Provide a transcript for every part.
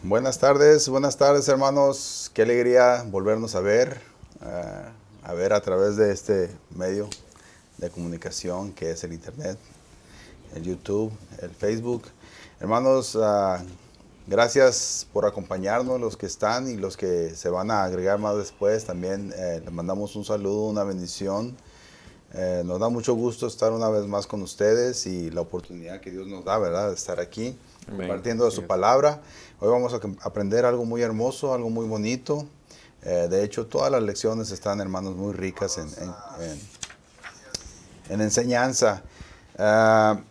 Buenas tardes hermanos, qué alegría volvernos a ver a través de este medio de comunicación que es el Internet, el YouTube, el Facebook. Hermanos, gracias por acompañarnos, los que están y los que se van a agregar más después. También les mandamos un saludo, una bendición. Nos da mucho gusto estar una vez más con ustedes y la oportunidad que Dios nos da, ¿verdad?, de estar aquí Amén. compartiendo de Así su es. palabra. Hoy vamos a aprender algo muy hermoso, algo muy bonito. De hecho, todas las lecciones están, hermanos, muy ricas en enseñanza. Ah,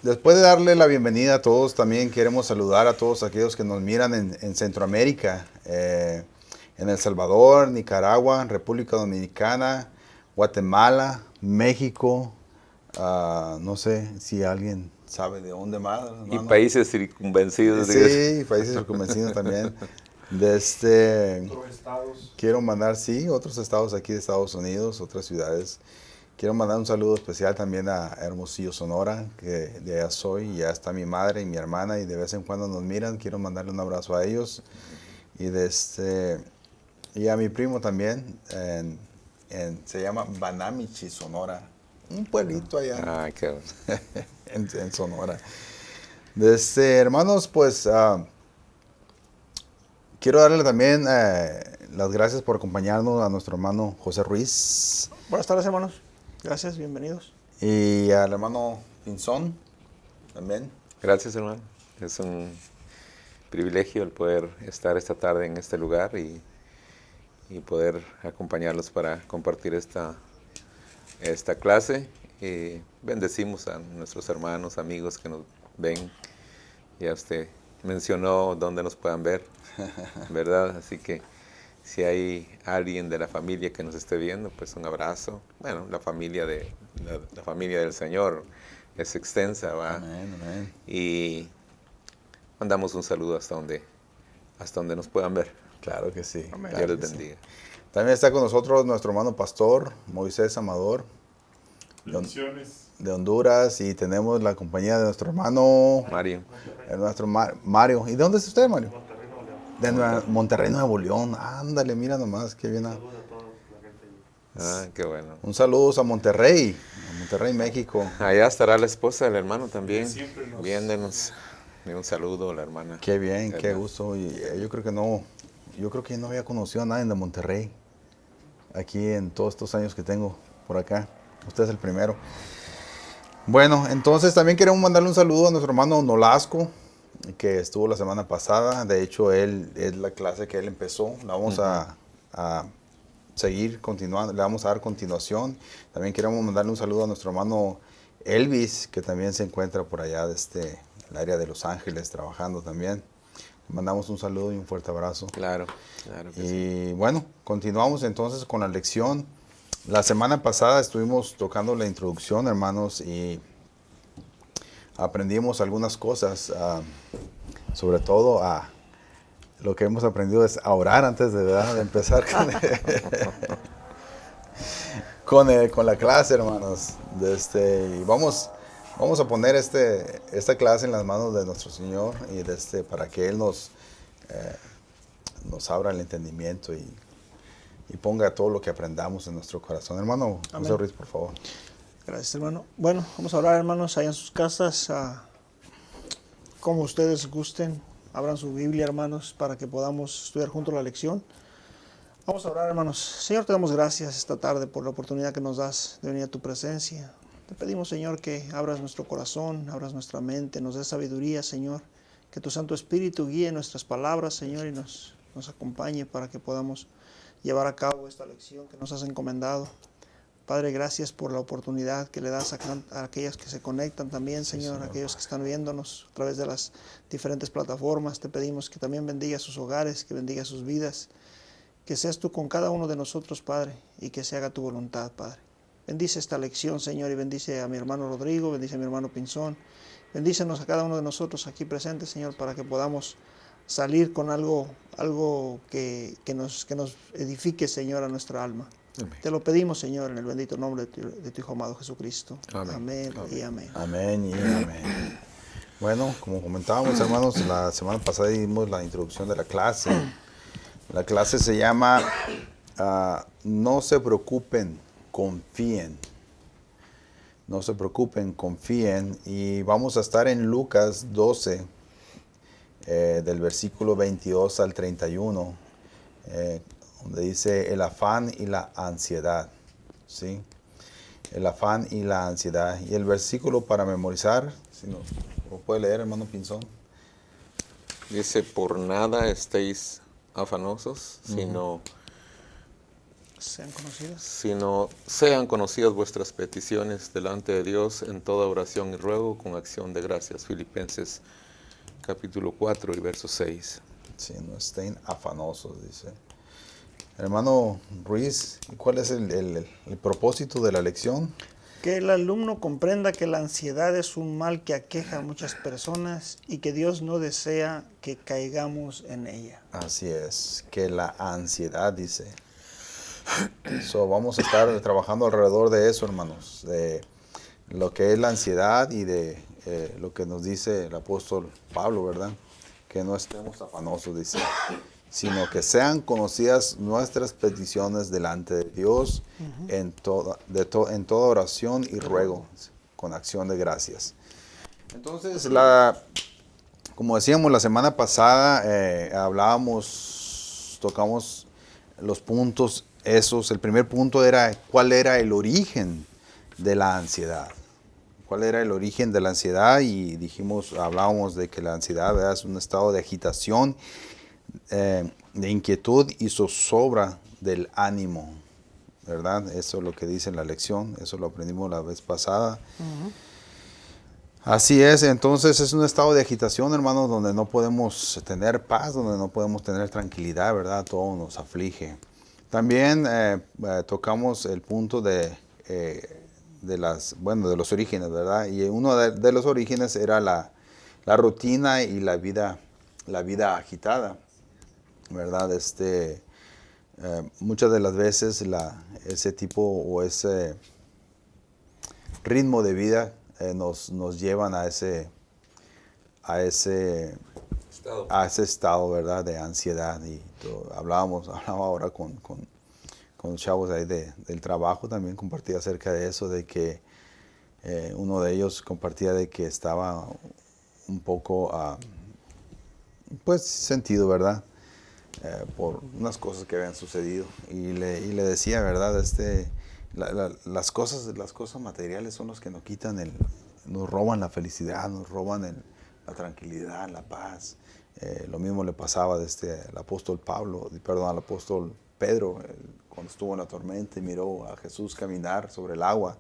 Después de darle la bienvenida a todos, también queremos saludar a todos aquellos que nos miran en Centroamérica, en El Salvador, Nicaragua, República Dominicana, Guatemala, México. No sé si alguien sabe de dónde más, Y hermano. países circunvencidos, digas. Sí, países circunvencinos también. Quiero mandar, sí, otros estados aquí de Estados Unidos, otras ciudades. Quiero mandar un saludo especial también a Hermosillo, Sonora, que de allá soy, y ya está mi madre y mi hermana, y de vez en cuando nos miran. Quiero mandarle un abrazo a ellos. Y a mi primo también, se llama Banamichi, Sonora. Un pueblito allá Ah, qué bueno. en Sonora. Hermanos, pues quiero darle también las gracias por acompañarnos a nuestro hermano José Ruiz Buenas tardes, hermanos. Gracias, bienvenidos. y al hermano Pinzón también. Gracias, hermano. Es un privilegio el poder estar esta tarde en este lugar y poder acompañarlos para compartir esta clase. Y bendecimos a nuestros hermanos, amigos que nos ven. Ya usted mencionó dónde nos puedan ver, ¿verdad? Así que si hay alguien de la familia que nos esté viendo, pues un abrazo. Bueno, la familia del Señor es extensa, ¿va? Amén, amén. Y mandamos un saludo hasta donde nos puedan ver. Claro que sí. Amén. Claro Dios les que sí. bendiga. También está con nosotros nuestro hermano pastor Moisés Amador Bendiciones. de Honduras, y tenemos la compañía de nuestro hermano, Mario. Mario. ¿Y de dónde es usted, Mario? Monterrey, Nuevo León. De Monterrey. Monterrey, Nuevo León. Ándale, mira nomás, qué bien. Saludos a toda la gente allí. Ah, qué bueno. Un saludo a Monterrey, México. Allá estará la esposa del hermano también, Siempre nos- viéndonos. Y un saludo a la hermana. Qué bien, qué Edna. gusto. Y yo creo que no había conocido a nadie de Monterrey aquí en todos estos años que tengo por acá. Usted es el primero. Bueno, entonces también queremos mandarle un saludo a nuestro hermano Nolasco, que estuvo la semana pasada. De hecho, él es la clase que él empezó. La vamos a seguir continuando, le vamos a dar continuación. También queremos mandarle un saludo a nuestro hermano Elvis, que también se encuentra por allá el área de Los Ángeles trabajando también. Le mandamos un saludo y un fuerte abrazo. Claro, claro que sí. Y bueno, continuamos entonces con la lección. La semana pasada estuvimos tocando la introducción, hermanos, y aprendimos algunas cosas, sobre todo lo que hemos aprendido es a orar antes ¿verdad?, de empezar con la clase, hermanos. Y vamos a poner esta clase en las manos de nuestro Señor y para que Él nos abra el entendimiento y ponga todo lo que aprendamos en nuestro corazón. Hermano José Amén. Ruiz, por favor. Gracias, hermano. Bueno, vamos a orar, hermanos, allá en sus casas. Como ustedes gusten, abran su Biblia, hermanos, para que podamos estudiar juntos la lección. Vamos a orar, hermanos. Señor, te damos gracias esta tarde por la oportunidad que nos das de venir a tu presencia. Te pedimos, Señor, que abras nuestro corazón, abras nuestra mente, nos des sabiduría, Señor. Que tu Santo Espíritu guíe nuestras palabras, Señor, y nos acompañe para que podamos llevar a cabo esta lección que nos has encomendado. Padre, gracias por la oportunidad que le das a aquellas que se conectan también, Señor, aquellos que están viéndonos a través de las diferentes plataformas. Te pedimos que también bendiga sus hogares, que bendiga sus vidas, que seas tú con cada uno de nosotros, Padre, y que se haga tu voluntad, Padre. Bendice esta lección, Señor, y bendice a mi hermano Rodrigo, bendice a mi hermano Pinzón. Bendícenos a cada uno de nosotros aquí presentes, Señor, para que podamos salir con algo que nos edifique, Señor, a nuestra alma. Amén. Te lo pedimos, Señor, en el bendito nombre de tu Hijo amado Jesucristo. Amén. Amén, Amén. y amén. Amén y amén. Bueno, como comentábamos, hermanos, la semana pasada dimos la introducción de la clase. La clase se llama No se preocupen, confíen. No se preocupen, confíen. Y vamos a estar en Lucas 12, del versículo 22 al 31, donde dice el afán y la ansiedad. ¿Sí? El afán y la ansiedad. Y el versículo para memorizar, si no, ¿lo puede leer, hermano Pinzón? Dice, por nada estéis afanosos, Sean conocidas. sino sean conocidas vuestras peticiones delante de Dios en toda oración y ruego con acción de gracias. Filipenses capítulo 4 y verso 6. Sí, no estén afanosos, dice. Hermano Ruiz, ¿cuál es el propósito de la lección? Que el alumno comprenda que la ansiedad es un mal que aqueja a muchas personas y que Dios no desea que caigamos en ella. Así es, que la ansiedad, dice. Vamos a estar trabajando alrededor de eso, hermanos, de lo que es la ansiedad y de lo que nos dice el apóstol Pablo, ¿verdad? Que no estemos afanosos, dice, sino que sean conocidas nuestras peticiones delante de Dios en toda oración y ruego, con acción de gracias. Entonces, como decíamos la semana pasada, tocamos los puntos esos. El primer punto era cuál era el origen de la ansiedad. ¿Cuál era el origen de la ansiedad? Y hablábamos de que la ansiedad, ¿verdad?, es un estado de agitación, de inquietud y zozobra del ánimo, ¿verdad? Eso es lo que dice en la lección, eso lo aprendimos la vez pasada. Así es, entonces es un estado de agitación, hermanos, donde no podemos tener paz, donde no podemos tener tranquilidad, ¿verdad? Todo nos aflige. También tocamos el punto de los orígenes, ¿verdad? Y uno de los orígenes era la rutina y la vida agitada, ¿verdad? Muchas de las veces ese tipo o ese ritmo de vida nos llevan a ese estado, ¿verdad?, de ansiedad. Y hablaba ahora con chavos ahí del trabajo, también compartía acerca de eso, de que uno de ellos compartía de que estaba un poco pues sentido, ¿verdad?, por unas cosas que habían sucedido, y le decía, ¿verdad?, las cosas materiales son los que nos quitan nos roban la felicidad, nos roban la tranquilidad, la paz. Lo mismo le pasaba al apóstol al apóstol Pedro, cuando estuvo en la tormenta y miró a Jesús caminar sobre el agua.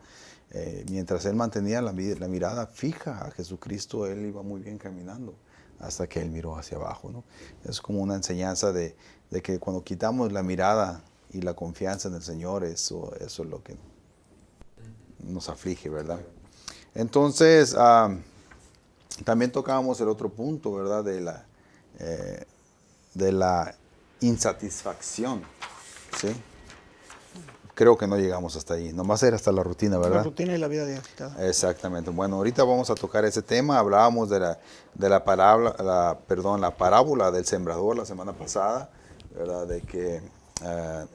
Mientras él mantenía la mirada fija a Jesucristo, él iba muy bien caminando, hasta que él miró hacia abajo, ¿no? Es como una enseñanza de que cuando quitamos la mirada y la confianza en el Señor, eso es lo que nos aflige, ¿verdad? Entonces, también tocábamos el otro punto, ¿verdad?, de la insatisfacción, ¿sí? Creo que no llegamos hasta ahí, nomás era hasta la rutina, ¿verdad? La rutina y la vida agitada. Exactamente. Bueno, ahorita vamos a tocar ese tema. Hablábamos de la parábola del sembrador la semana pasada, ¿verdad? De que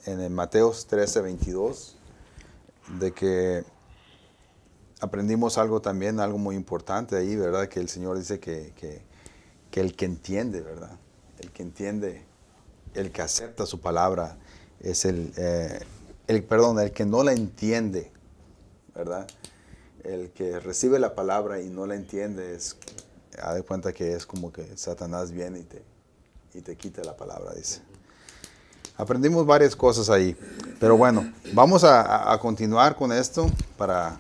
en el Mateos 13:22, de que aprendimos algo muy importante ahí, ¿verdad? Que el Señor dice que el que entiende, ¿verdad? El que entiende, el que acepta su palabra, es el que no la entiende, ¿verdad? El que recibe la palabra y no la entiende, haz de cuenta que es como que Satanás viene y te quita la palabra, dice. Aprendimos varias cosas ahí, pero bueno, vamos a continuar con esto para...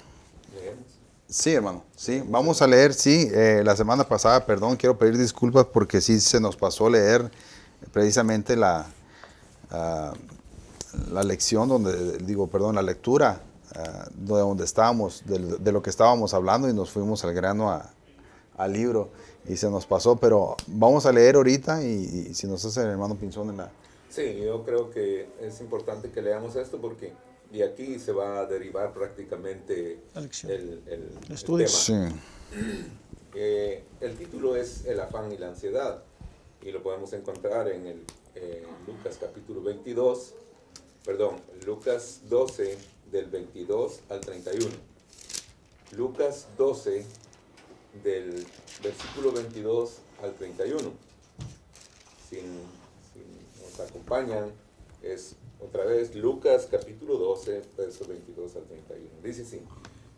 Sí, hermano, sí, vamos a leer, sí, la semana pasada, perdón, quiero pedir disculpas porque sí se nos pasó leer precisamente la lección la lectura de donde estábamos, de lo que estábamos hablando, y nos fuimos al grano al libro y se nos pasó, pero vamos a leer ahorita y si nos hace el hermano Pinzón en la... Sí, yo creo que es importante que leamos esto porque de aquí se va a derivar prácticamente La lección. el estudio. tema. Sí. El el título es El afán y la ansiedad, y lo podemos encontrar en el Lucas capítulo 22, perdón, Lucas 12 del 22 al 31. Lucas 12 del versículo 22 al 31. Si nos acompañan, es otra vez Lucas capítulo 12, versos 22 al 31. Dice así: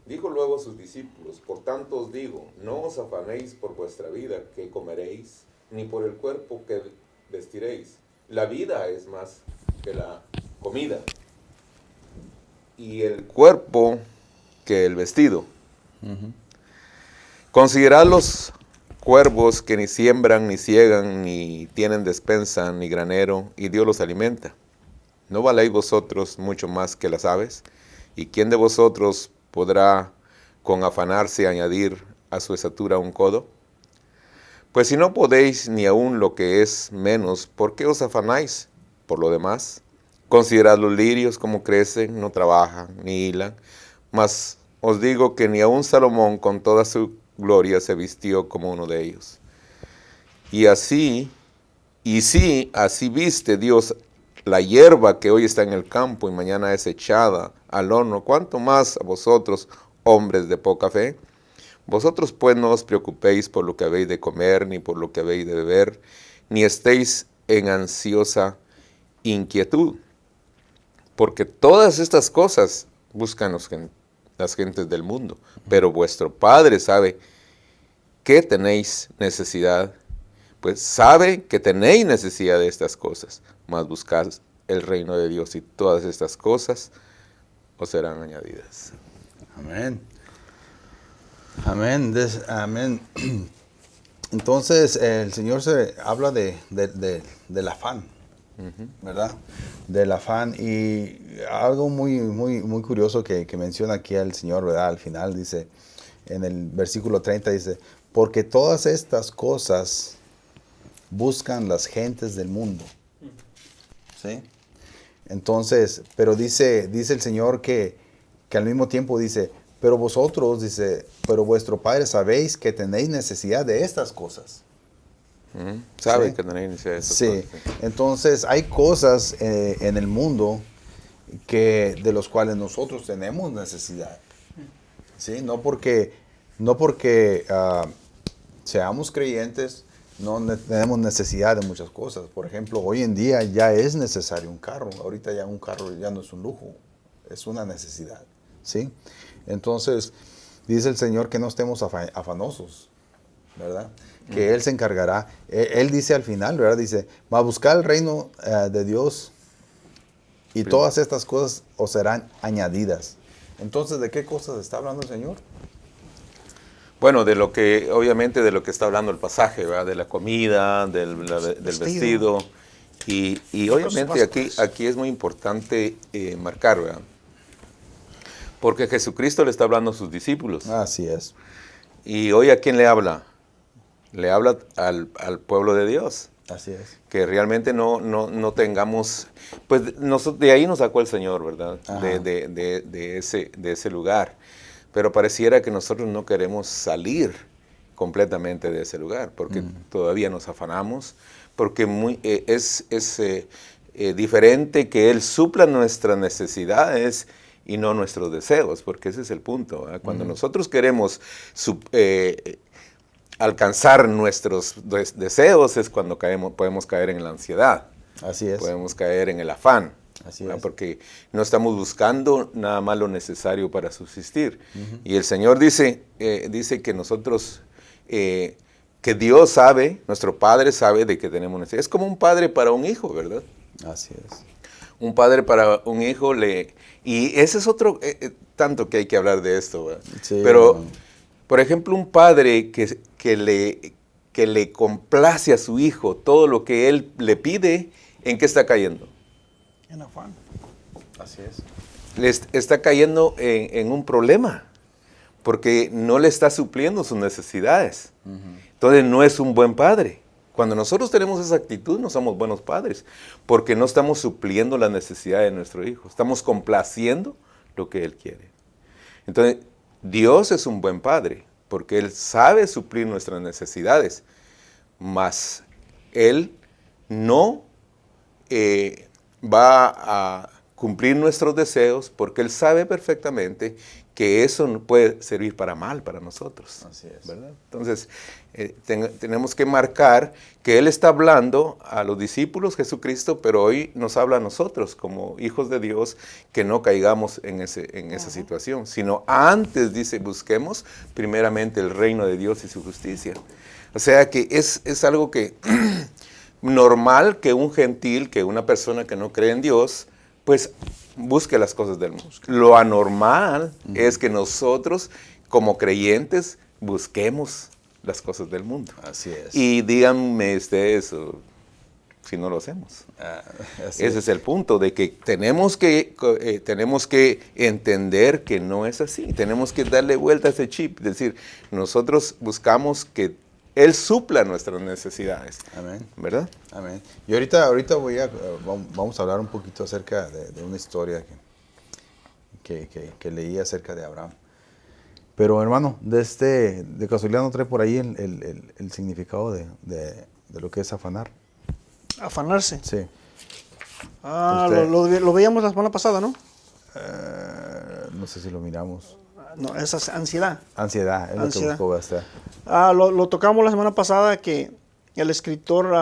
dijo luego a sus discípulos: por tanto os digo, no os afanéis por vuestra vida, que comeréis, ni por el cuerpo que vestiréis. La vida es más que la comida, y el cuerpo que el vestido. Considerad los cuervos que ni siembran, ni ciegan, ni tienen despensa, ni granero, y Dios los alimenta. ¿No valéis vosotros mucho más que las aves? ¿Y quién de vosotros podrá con afanarse añadir a su estatura un codo? Pues si no podéis ni aun lo que es menos, ¿por qué os afanáis por lo demás? Considerad los lirios como crecen, no trabajan, ni hilan, mas os digo que ni aun Salomón con toda su gloria se vistió como uno de ellos. Y si así viste Dios la hierba que hoy está en el campo y mañana es echada al horno, ¿cuánto más a vosotros, hombres de poca fe? Vosotros pues no os preocupéis por lo que habéis de comer, ni por lo que habéis de beber, ni estéis en ansiosa inquietud, porque todas estas cosas buscan las gentes del mundo, pero vuestro Padre sabe que tenéis necesidad, pues sabe que tenéis necesidad de estas cosas, mas buscad el reino de Dios y todas estas cosas os serán añadidas. Amén. Amén. Amén. Entonces el Señor se habla del afán, ¿verdad? Del afán, y algo muy curioso que menciona aquí el Señor, ¿verdad? Al final dice, en el versículo 30 dice, porque todas estas cosas buscan las gentes del mundo. ¿Sí? Entonces, pero dice el Señor que al mismo tiempo dice, pero vosotros, dice, pero vuestro Padre sabéis que tenéis necesidad de estas cosas. Sabe Sí. que tenéis necesidad de estas Sí, cosas. entonces hay cosas en el mundo de los cuales nosotros tenemos necesidad. ¿Sí? No porque seamos creyentes, tenemos necesidad de muchas cosas. Por ejemplo, hoy en día ya es necesario un carro. Ahorita ya un carro ya no es un lujo, es una necesidad. ¿Sí? Entonces, dice el Señor que no estemos afanosos, ¿verdad? Que Él se encargará. Él dice al final, ¿verdad? Dice, va a buscar el reino de Dios y todas estas cosas os serán añadidas. Entonces, ¿de qué cosas está hablando el Señor? Bueno, obviamente de lo que está hablando el pasaje, ¿verdad? De la comida, del vestido. Y obviamente aquí es muy importante marcar, ¿verdad? Porque Jesucristo le está hablando a sus discípulos. Así es. Y hoy, ¿a quién le habla? Le habla al pueblo de Dios. Así es. Que realmente no tengamos, pues de ahí nos sacó el Señor, ¿verdad? De ese lugar. Pero pareciera que nosotros no queremos salir completamente de ese lugar, porque todavía nos afanamos, porque es diferente que Él supla nuestras necesidades y no nuestros deseos, porque ese es el punto, ¿verdad? Cuando nosotros queremos alcanzar nuestros deseos es cuando podemos caer en la ansiedad. Así es. Podemos caer en el afán. Así ¿verdad? es. Porque no estamos buscando nada más lo necesario para subsistir. Y el Señor dice que nosotros, que Dios sabe, nuestro Padre sabe de que tenemos necesidad. Es como un padre para un hijo, ¿verdad? Así es. Un padre para un hijo y ese es otro, tanto que hay que hablar de esto, ¿verdad? Sí, pero, bueno. por ejemplo, un padre que le complace a su hijo todo lo que él le pide, ¿en qué está cayendo? En afán. Así es. Le está cayendo en un problema, porque no le está supliendo sus necesidades. Entonces no es un buen padre. Cuando nosotros tenemos esa actitud, no somos buenos padres, porque no estamos supliendo la necesidad de nuestro hijo, estamos complaciendo lo que él quiere. Entonces, Dios es un buen padre, porque Él sabe suplir nuestras necesidades, mas Él no va a cumplir nuestros deseos porque Él sabe perfectamente que eso no puede servir para mal para nosotros. Así es. ¿Verdad? Entonces, tenemos que marcar que Él está hablando a los discípulos, Jesucristo, pero hoy nos habla a nosotros como hijos de Dios, que no caigamos en esa situación, sino antes dice, busquemos primeramente el reino de Dios y su justicia. O sea que es algo que normal que un gentil, que una persona que no cree en Dios, pues busque las cosas del mundo. Lo anormal es que nosotros, como creyentes, busquemos las cosas del mundo. Así es. Y díganme ustedes si no lo hacemos. Ese es el punto, de que tenemos que entender que no es así. Tenemos que darle vuelta a ese chip. Es decir, nosotros buscamos que Él supla nuestras necesidades. Amén. ¿Verdad? Amén. Y ahorita vamos a hablar un poquito acerca de una historia que leí acerca de Abraham. Pero hermano, de casualidad no trae por ahí el significado de lo que es afanar. Afanarse. Sí. Lo veíamos la semana pasada, ¿no? No sé si lo miramos. No, esa es ansiedad. Ansiedad, es lo que Ansiedad. buscó gastar. Lo tocamos la semana pasada que un escritor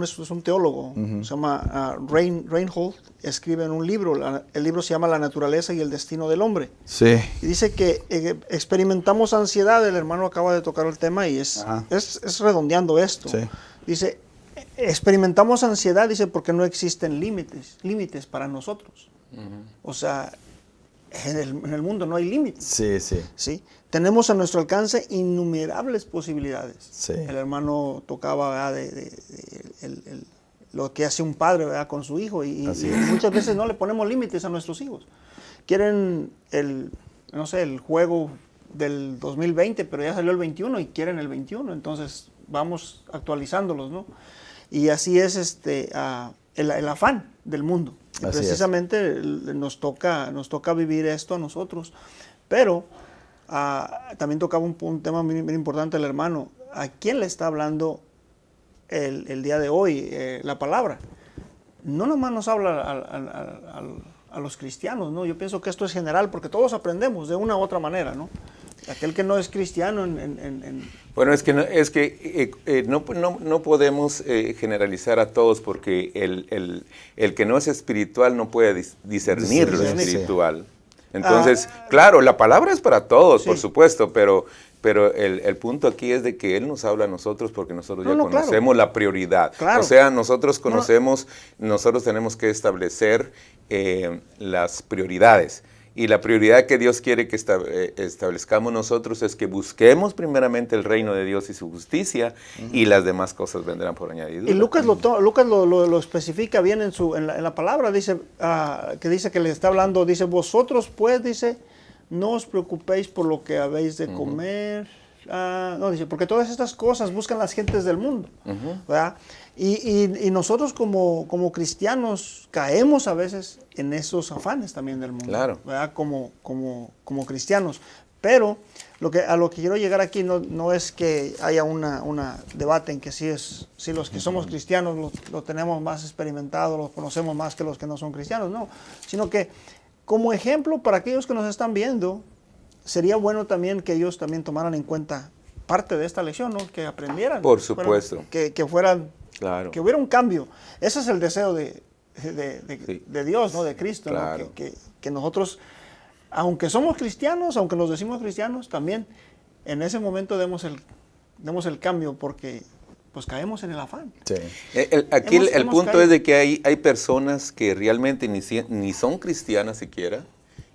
es un teólogo, se llama Reinhold, escribe en un libro, el libro se llama La naturaleza y el destino del hombre. Sí. Y dice que experimentamos ansiedad, el hermano acaba de tocar el tema y es redondeando esto. Sí. Dice, experimentamos ansiedad, dice, porque no existen límites para nosotros. O sea, en el mundo no hay límites. Sí, sí. ¿Sí? Tenemos a nuestro alcance innumerables posibilidades. Sí. El hermano tocaba, ¿verdad? Lo que hace un padre, ¿verdad? Con su hijo y muchas veces no le ponemos límites a nuestros hijos. Quieren el juego del 2020, pero ya salió el 21 y quieren el 21, entonces vamos actualizándolos, ¿no? Y así es el afán del mundo. Y Así precisamente nos toca vivir esto a nosotros. Pero también tocaba un tema muy importante el hermano. ¿A quién le está hablando el día de hoy la palabra? No nomás nos habla a los cristianos, ¿no? Yo pienso que esto es general porque todos aprendemos de una u otra manera, ¿no? Aquel que no es cristiano Bueno, no podemos generalizar a todos porque el que no es espiritual no puede discernir lo espiritual. Entonces, claro, la palabra es para todos, por supuesto, pero el punto aquí es de que Él nos habla a nosotros porque nosotros ya conocemos la prioridad. Claro. O sea, nosotros conocemos, nosotros tenemos que establecer las prioridades. Y la prioridad que Dios quiere que establezcamos nosotros es que busquemos primeramente el reino de Dios y su justicia, y las demás cosas vendrán por añadidura. Y Lucas lo especifica bien en la palabra, dice que le está hablando, dice, vosotros pues, dice, no os preocupéis por lo que habéis de comer. No, dice, porque todas estas cosas buscan las gentes del mundo, ¿verdad? Y nosotros como cristianos caemos a veces en esos afanes también del mundo, claro, ¿verdad? Como cristianos. Pero a lo que quiero llegar aquí no es que haya una debate en que si los que somos cristianos lo tenemos más experimentado, lo conocemos más que los que no son cristianos, no, sino que como ejemplo para aquellos que nos están viendo, sería bueno también que ellos también tomaran en cuenta parte de esta lección, ¿no? Que aprendieran. Por supuesto. Que fueran, claro, que hubiera un cambio. Ese es el deseo de Dios, ¿no? De Cristo, claro, ¿no? Que nosotros, aunque somos cristianos, aunque nos decimos cristianos, también en ese momento demos el cambio porque pues caemos en el afán. Sí. Aquí el punto caído. es de que hay personas que realmente ni son cristianas siquiera,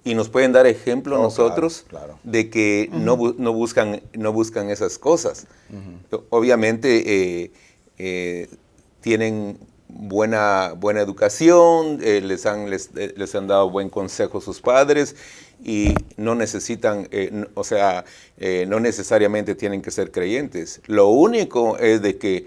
y nos pueden dar ejemplo a nosotros, claro. de que no buscan esas cosas. Obviamente tienen buena educación, les han dado buen consejo sus padres, y no necesitan, no necesariamente tienen que ser creyentes. Lo único es de que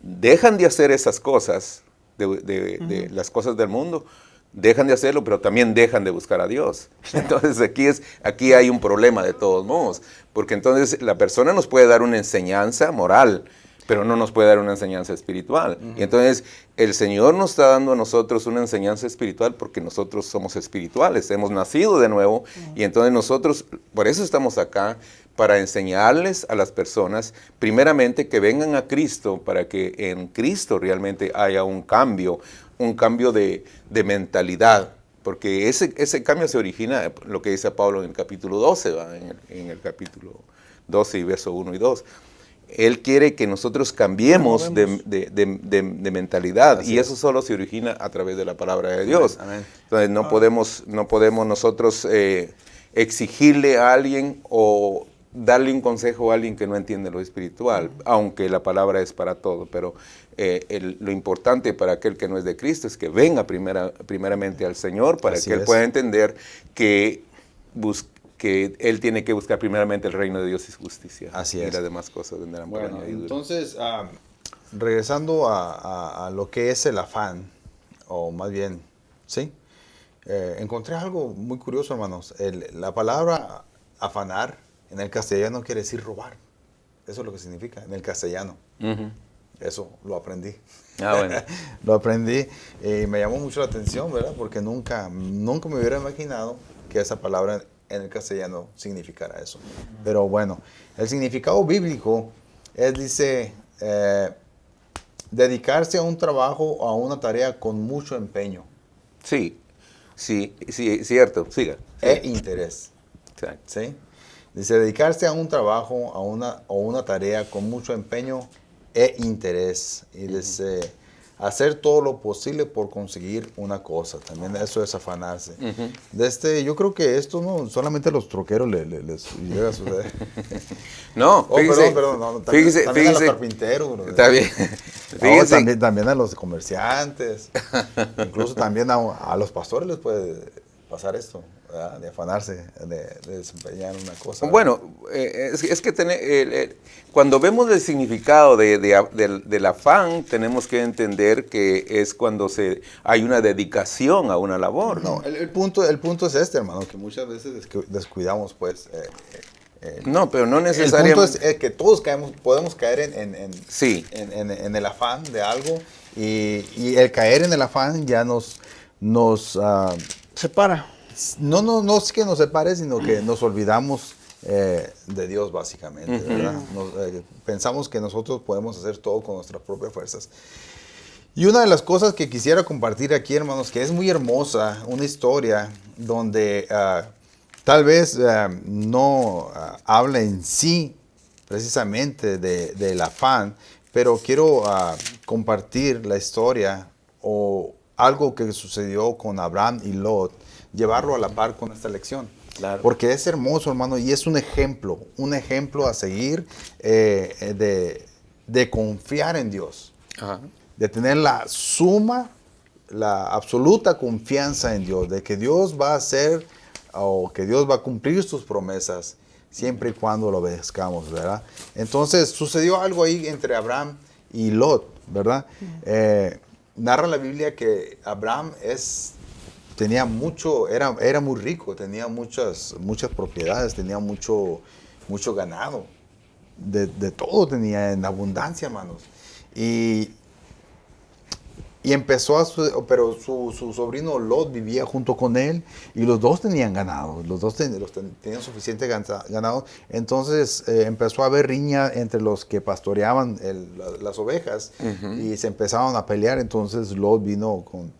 dejan de hacer esas cosas, de las cosas del mundo, dejan de hacerlo, pero también dejan de buscar a Dios. Entonces aquí hay un problema de todos modos, porque entonces la persona nos puede dar una enseñanza moral, pero no nos puede dar una enseñanza espiritual. Y entonces el Señor nos está dando a nosotros una enseñanza espiritual porque nosotros somos espirituales, hemos nacido de nuevo, y entonces nosotros, por eso estamos acá, para enseñarles a las personas, primeramente, que vengan a Cristo, para que en Cristo realmente haya un cambio de mentalidad, porque ese cambio se origina, lo que dice Pablo en el capítulo 12, ¿va? En el capítulo 12 y verso 1 y 2. Él quiere que nosotros cambiemos de mentalidad. Así y eso solo se origina a través de la palabra de Dios. Amén. Entonces no podemos nosotros exigirle a alguien o darle un consejo a alguien que no entiende lo espiritual, aunque la palabra es para todo. Pero lo importante para aquel que no es de Cristo es que venga primeramente al Señor para Así que Él es. pueda entender que Él tiene que buscar primeramente el reino de Dios y su justicia. Así y es. las demás cosas vendrán por Bueno, añadidura. entonces, regresando a lo que es el afán, o más bien, ¿sí? Encontré algo muy curioso, hermanos. La palabra afanar en el castellano quiere decir robar. Eso es lo que significa en el castellano. Ujú. Eso lo aprendí. Bueno. Lo aprendí y me llamó mucho la atención, ¿verdad? Porque nunca me hubiera imaginado que esa palabra en el castellano significara eso. Pero bueno, el significado bíblico dice, dedicarse a un trabajo o a una tarea con mucho empeño Sí, cierto, siga. e interés. Exacto. ¿Sí? Dice, dedicarse a un trabajo o una tarea con mucho empeño e interés. Y dice, hacer todo lo posible por conseguir una cosa. También eso es afanarse. Yo creo que esto no solamente a los troqueros les llega a suceder. No, Oh, fíjese, perdón, no, también a los carpinteros. Bro. Está bien. No, Fíjese, también a los comerciantes. Incluso también a los pastores les puede pasar esto, ¿verdad? De afanarse, de desempeñar una cosa. ¿verdad? bueno, es que cuando vemos el significado del afán, tenemos que entender que es cuando hay una dedicación a una labor. No, el punto es este, hermano, que muchas veces descuidamos, pues. No, pero no El punto necesariamente. es que todos podemos caer Sí. en el afán de algo y el caer en el afán ya nos Separa. no es que nos separe, sino que nos olvidamos de Dios, básicamente, ¿verdad? Pensamos que nosotros podemos hacer todo con nuestras propias fuerzas. Y una de las cosas que quisiera compartir aquí, hermanos, que es muy hermosa, una historia donde tal vez no habla en sí precisamente del afán, pero quiero compartir la historia o algo que sucedió con Abraham y Lot, llevarlo a la par con esta lección. Claro. Porque es hermoso, hermano, y es un ejemplo a seguir de confiar en Dios, Ajá. de tener la absoluta confianza en Dios, de que Dios va a hacer o que Dios va a cumplir sus promesas siempre y cuando lo obedezcamos, ¿verdad? Entonces sucedió algo ahí entre Abraham y Lot, ¿verdad? Narra la Biblia que Abraham tenía mucho, era muy rico, tenía muchas propiedades, tenía mucho ganado, de todo tenía en abundancia, hermanos. Y empezó pero su sobrino Lot vivía junto con él y los dos tenían ganado, los dos tenían suficiente ganado. Entonces empezó a haber riña entre los que pastoreaban las ovejas y se empezaron a pelear. Entonces Lot vino con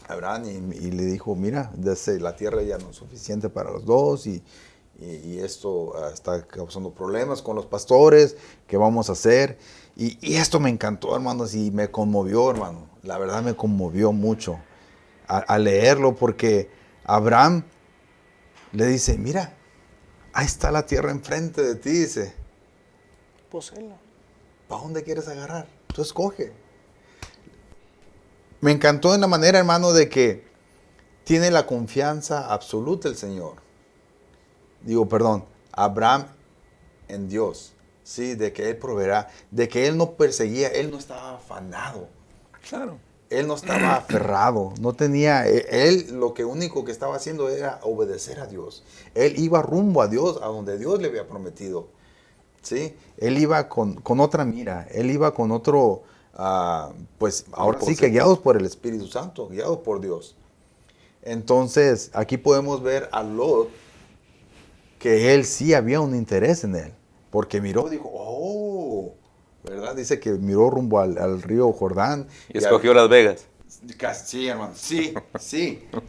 Abraham y le dijo, mira, la tierra ya no es suficiente para los dos y esto está causando problemas con los pastores, ¿qué vamos a hacer? Y esto me encantó, hermanos, y me conmovió, hermano. La verdad me conmovió mucho a leerlo porque Abraham le dice, mira, ahí está la tierra enfrente de ti, dice. Poseelo. ¿Para dónde quieres agarrar? Tú escoge. Me encantó en la manera, hermano, de que tiene la confianza absoluta el Señor. Abraham en Dios, ¿sí? De que Él proveerá, de que Él no perseguía, Él no estaba afanado. Claro. Él no estaba aferrado, no tenía, él lo que único que estaba haciendo era obedecer a Dios. Él iba rumbo a Dios, a donde Dios le había prometido. ¿Sí? Él iba con otra mira, él iba con otro, pues ahora sí que guiados por el Espíritu Santo, guiados por Dios. Entonces, aquí podemos ver a Lot, que él sí había un interés en él, porque miró, dijo, oh, ¿verdad? Dice que miró rumbo al río Jordán. Y escogió Las Vegas. Sí, hermano, sí,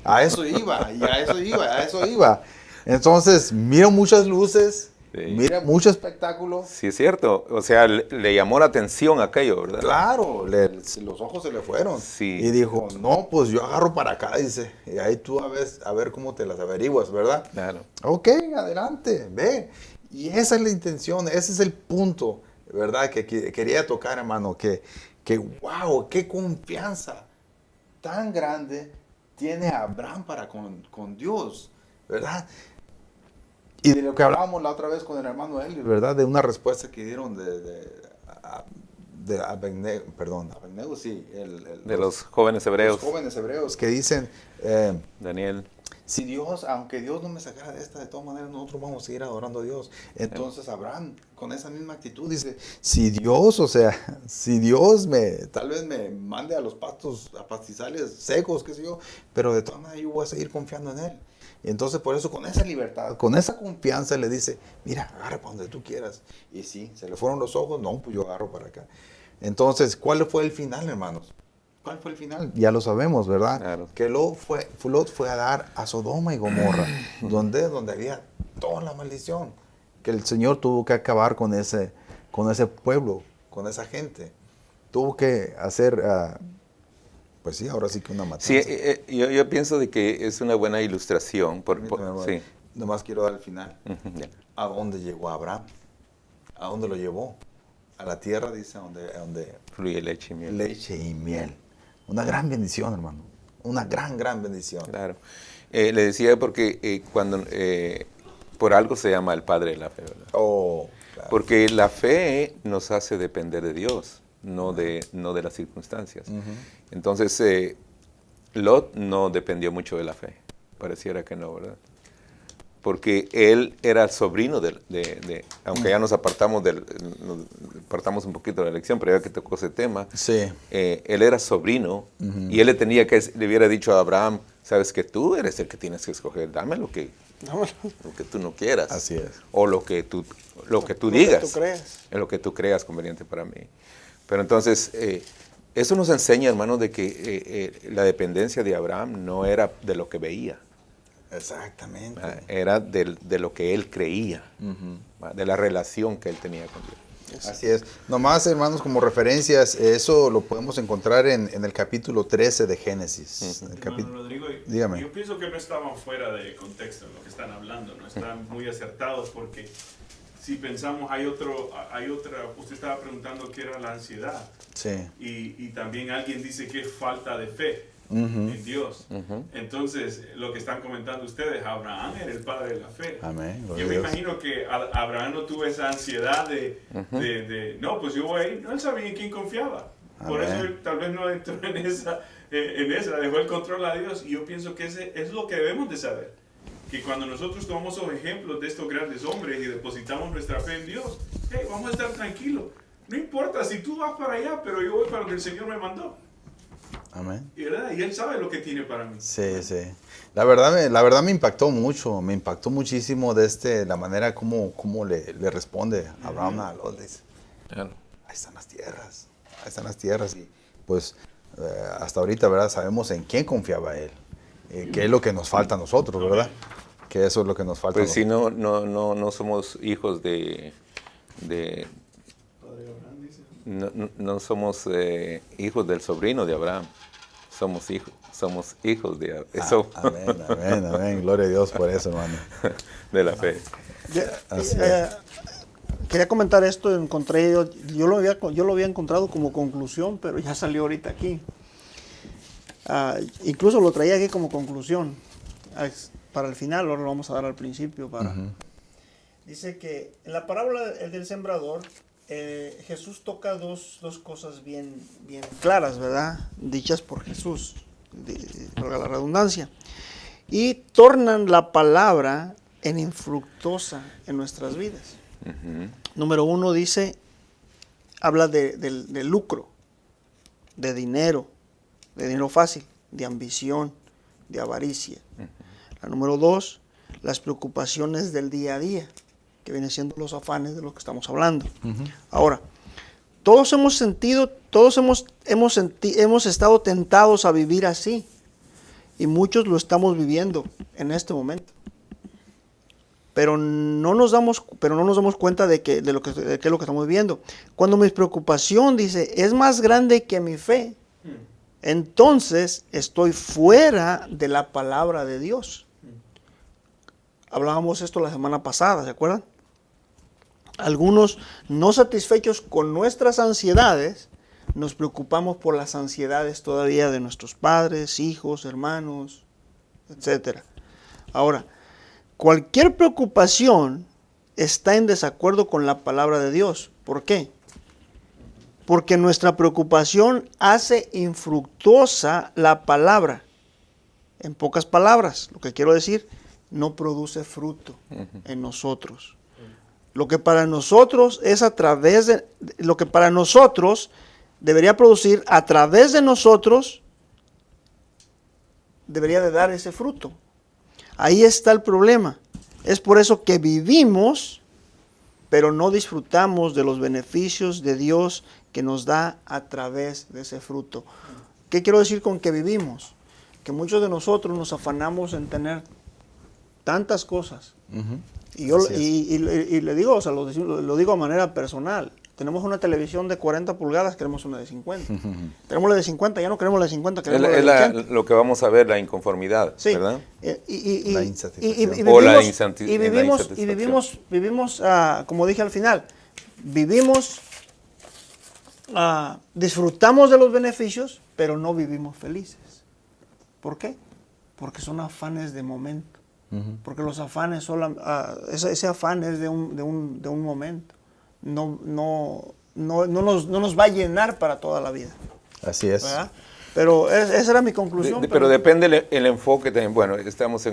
a eso iba, a eso iba. Entonces, mira muchas luces, Sí. mira mucho espectáculo. Sí, es cierto. O sea, le llamó la atención aquello, ¿verdad? Claro, los ojos se le fueron. Sí. Y dijo, no, pues yo agarro para acá, dice. Y ahí tú a ver cómo te las averiguas, ¿verdad? Claro. Ok, adelante, ve. Y esa es la intención, ese es el punto, ¿verdad? Que quería tocar, hermano, que wow, qué confianza tan grande tiene Abraham para con Dios, ¿verdad? Y de lo que hablábamos la otra vez con el hermano Eli, ¿verdad? De una respuesta que dieron de Abednego, sí. De los jóvenes hebreos. Los jóvenes hebreos que dicen, Daniel. si Dios, aunque Dios no me sacara de esta, de todas maneras nosotros vamos a seguir adorando a Dios. Entonces Abraham, con esa misma actitud, dice, si Dios, o sea, si Dios tal vez me mande a los pastos, a pastizales secos, qué sé yo, pero de todas maneras yo voy a seguir confiando en Él. Y entonces por eso con esa libertad, con esa confianza le dice, mira, agarra para donde tú quieras. Y sí, se le fueron los ojos, no, pues yo agarro para acá. Entonces, ¿cuál fue el final, hermanos? ¿Cuál fue el final? Ya lo sabemos, ¿verdad? Claro. Que Lot fue a dar a Sodoma y Gomorra, donde había toda la maldición. Que el Señor tuvo que acabar con ese pueblo, con esa gente. Tuvo que hacer, pues sí, ahora sí que una matanza. Sí, yo pienso de que es una buena ilustración. Sí. Nomás quiero dar el final. Ujú, ya. ¿A dónde llegó Abraham? ¿A dónde lo llevó? A la tierra, dice, donde Fluye leche y miel. leche y miel. Una gran bendición, hermano. Una gran bendición. Claro. Le decía porque cuando por algo se llama el padre de la fe, ¿verdad? Oh, claro. Porque la fe nos hace depender de Dios, no de las circunstancias. Entonces, Lot no dependió mucho de la fe. Pareciera que no, ¿verdad? Porque él era el sobrino aunque ya nos apartamos un poquito de la elección, pero ya que tocó ese tema, Sí. él era sobrino y él le hubiera dicho a Abraham, sabes que tú eres el que tienes que escoger, dame lo que tú no quieras. Así es. O lo que tú digas. Tú crees. Es lo que tú creas conveniente para mí. Pero entonces, eso nos enseña, hermanos, de que la dependencia de Abraham no era de lo que veía. Exactamente. Era de lo que él creía, de la relación que él tenía con Dios. Así es. Nomás, hermanos, como referencias, eso lo podemos encontrar en el capítulo 13 de Génesis. Hermano Rodrigo, Dígame. yo pienso que no estaban fuera de contexto en lo que están hablando, no están muy acertados porque si pensamos, hay otra, usted estaba preguntando qué era la ansiedad Sí. y también alguien dice que es falta de fe en Dios. Entonces, lo que están comentando ustedes, Abraham era el padre de la fe. Amén. Yo Gloria me a Dios. imagino que Abraham no tuvo esa ansiedad no, pues yo voy a ir. No, él sabía en quién confiaba. Por Amén. eso él tal vez no entró en esa, dejó el control a Dios. Y yo pienso que ese es lo que debemos de saber. Que cuando nosotros tomamos los ejemplos de estos grandes hombres y depositamos nuestra fe en Dios, hey, vamos a estar tranquilos. No importa si tú vas para allá, pero yo voy para donde el Señor me mandó. Amén. Y Él sabe lo que tiene para mí. Sí, sí. La verdad me impactó mucho, me impactó muchísimo la manera como le responde Abraham a Lot. Dice, Claro. ahí están las tierras. Y pues hasta ahorita, ¿verdad? Sabemos en quién confiaba él, qué es lo que nos falta a nosotros, ¿verdad? Que eso es lo que nos falta. Pues si no somos hijos de Padre Abraham dice. no somos hijos del sobrino de Abraham, somos hijos de eso, Amén. Gloria a Dios por eso, hermano. de la fe. Así es. Quería comentar esto, yo lo había encontrado como conclusión, pero ya salió ahorita aquí. Incluso lo traía aquí como conclusión. Para el final, ahora lo vamos a dar al principio. Dice que en la parábola del sembrador, Jesús toca dos cosas bien claras, ¿verdad? Dichas por Jesús, valga la redundancia. Y tornan la palabra en infructuosa en nuestras vidas. Número 1 dice, habla de lucro, de dinero fácil, de ambición, de avaricia. La número 2, las preocupaciones del día a día, que vienen siendo los afanes de lo que estamos hablando. Ahora, todos hemos estado tentados a vivir así, y muchos lo estamos viviendo en este momento. Pero no nos damos cuenta de qué es lo que estamos viviendo. Cuando mi preocupación, dice, es más grande que mi fe, entonces estoy fuera de la palabra de Dios. Hablábamos esto la semana pasada, ¿se acuerdan? Algunos no satisfechos con nuestras ansiedades, nos preocupamos por las ansiedades todavía de nuestros padres, hijos, hermanos, etc. Ahora, cualquier preocupación está en desacuerdo con la palabra de Dios. ¿Por qué? Porque nuestra preocupación hace infructuosa la palabra. En pocas palabras, lo que quiero decir, no produce fruto en nosotros. Lo que para nosotros debería producir a través de nosotros, debería de dar ese fruto. Ahí está el problema. Es por eso que vivimos, pero no disfrutamos de los beneficios de Dios que nos da a través de ese fruto. ¿Qué quiero decir con que vivimos? Que muchos de nosotros nos afanamos en tener tantas cosas. Y yo le digo, o sea, lo digo de manera personal. Tenemos una televisión de 40 pulgadas, queremos una de 50. Tenemos la de 50, ya no queremos la de 50, queremos la de 80. Lo que vamos a ver, la inconformidad, sí, ¿verdad? La insatisfacción. O la vivimos, como dije al final, disfrutamos de los beneficios, pero no vivimos felices. ¿Por qué? Porque son afanes de momento. Porque los afanes, ese afán es de un momento. No nos va a llenar para toda la vida. Así es. ¿Verdad? Pero esa era mi conclusión. Pero depende el enfoque también. Bueno, estamos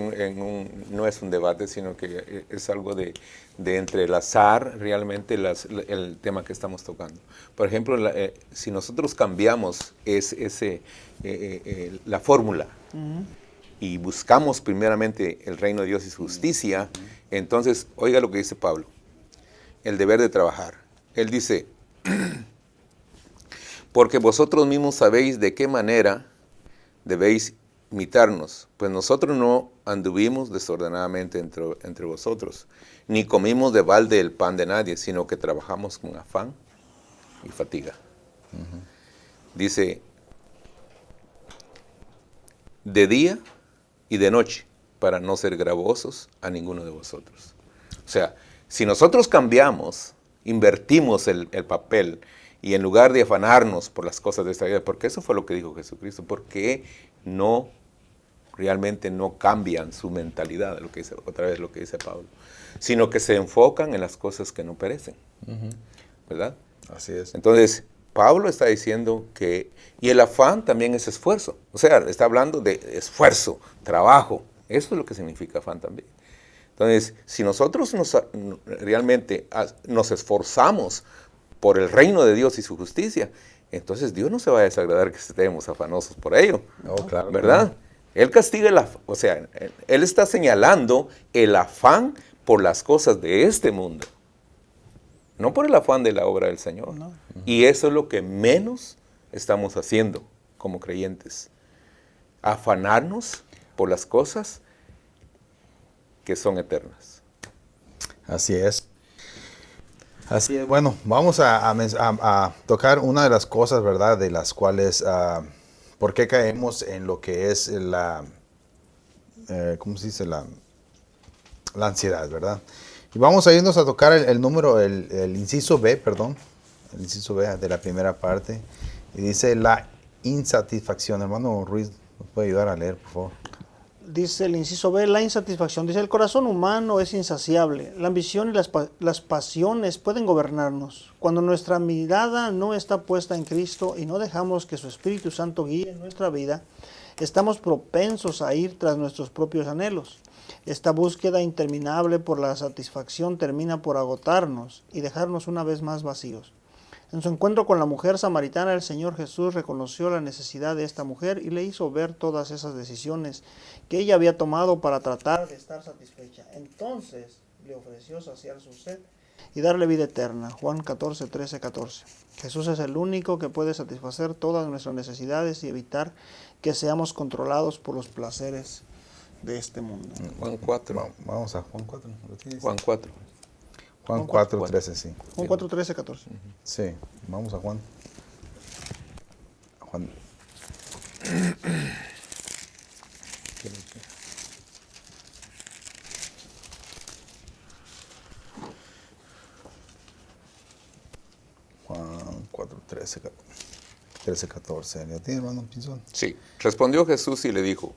no es un debate, sino que es algo de entrelazar realmente el tema que estamos tocando. Por ejemplo, si nosotros cambiamos la fórmula y buscamos primeramente el reino de Dios y su justicia, entonces, oiga lo que dice Pablo, el deber de trabajar. Él dice, porque vosotros mismos sabéis de qué manera debéis imitarnos, pues nosotros no anduvimos desordenadamente entre vosotros, ni comimos de balde el pan de nadie, sino que trabajamos con afán y fatiga. Dice, de día y de noche, para no ser gravosos a ninguno de vosotros. O sea, si nosotros cambiamos, invertimos el papel, y en lugar de afanarnos por las cosas de esta vida, porque eso fue lo que dijo Jesucristo, porque realmente no cambian su mentalidad, otra vez lo que dice Pablo, sino que se enfocan en las cosas que no perecen, ¿verdad? Así es. Entonces, Pablo está diciendo y el afán también es esfuerzo, o sea, está hablando de esfuerzo, trabajo, eso es lo que significa afán también. Entonces, si nosotros realmente nos esforzamos por el reino de Dios y su justicia, entonces Dios no se va a desagradar que estemos afanosos por ello, claro, ¿verdad? Él castiga o sea, Él está señalando el afán por las cosas de este mundo, no por el afán de la obra del Señor. No. Y eso es lo que menos estamos haciendo como creyentes, afanarnos por las cosas que son eternas. Así es. Así es. Bueno, vamos a tocar una de las cosas, ¿verdad? De las cuales, ¿por qué caemos en lo que es ¿cómo se dice? La ansiedad, ¿verdad? Y vamos a irnos a tocar el inciso B, perdón. El inciso B de la primera parte. Y dice la insatisfacción. Hermano Ruiz, ¿nos puede ayudar a leer, por favor? dice el inciso B, la insatisfacción. Dice, el corazón humano es insaciable. La ambición y las pasiones pueden gobernarnos. Cuando nuestra mirada no está puesta en Cristo y no dejamos que su Espíritu Santo guíe nuestra vida, estamos propensos a ir tras nuestros propios anhelos. Esta búsqueda interminable por la satisfacción termina por agotarnos y dejarnos una vez más vacíos. En su encuentro con la mujer samaritana, el Señor Jesús reconoció la necesidad de esta mujer y le hizo ver todas esas decisiones que ella había tomado para tratar de estar satisfecha. Entonces le ofreció saciar su sed y darle vida eterna. Juan 14, 13, 14. Jesús es el único que puede satisfacer todas nuestras necesidades y evitar que seamos controlados por los placeres de este mundo. Juan 4. Vamos a Juan 4. ¿Lo tienes? Juan 4. Juan 4, 13, sí. Juan 4, 13, 14. Sí, vamos a Juan. Juan. Juan 4, 13, 14. ¿Lo tiene, hermano Pinzón? Sí. Respondió Jesús y le dijo,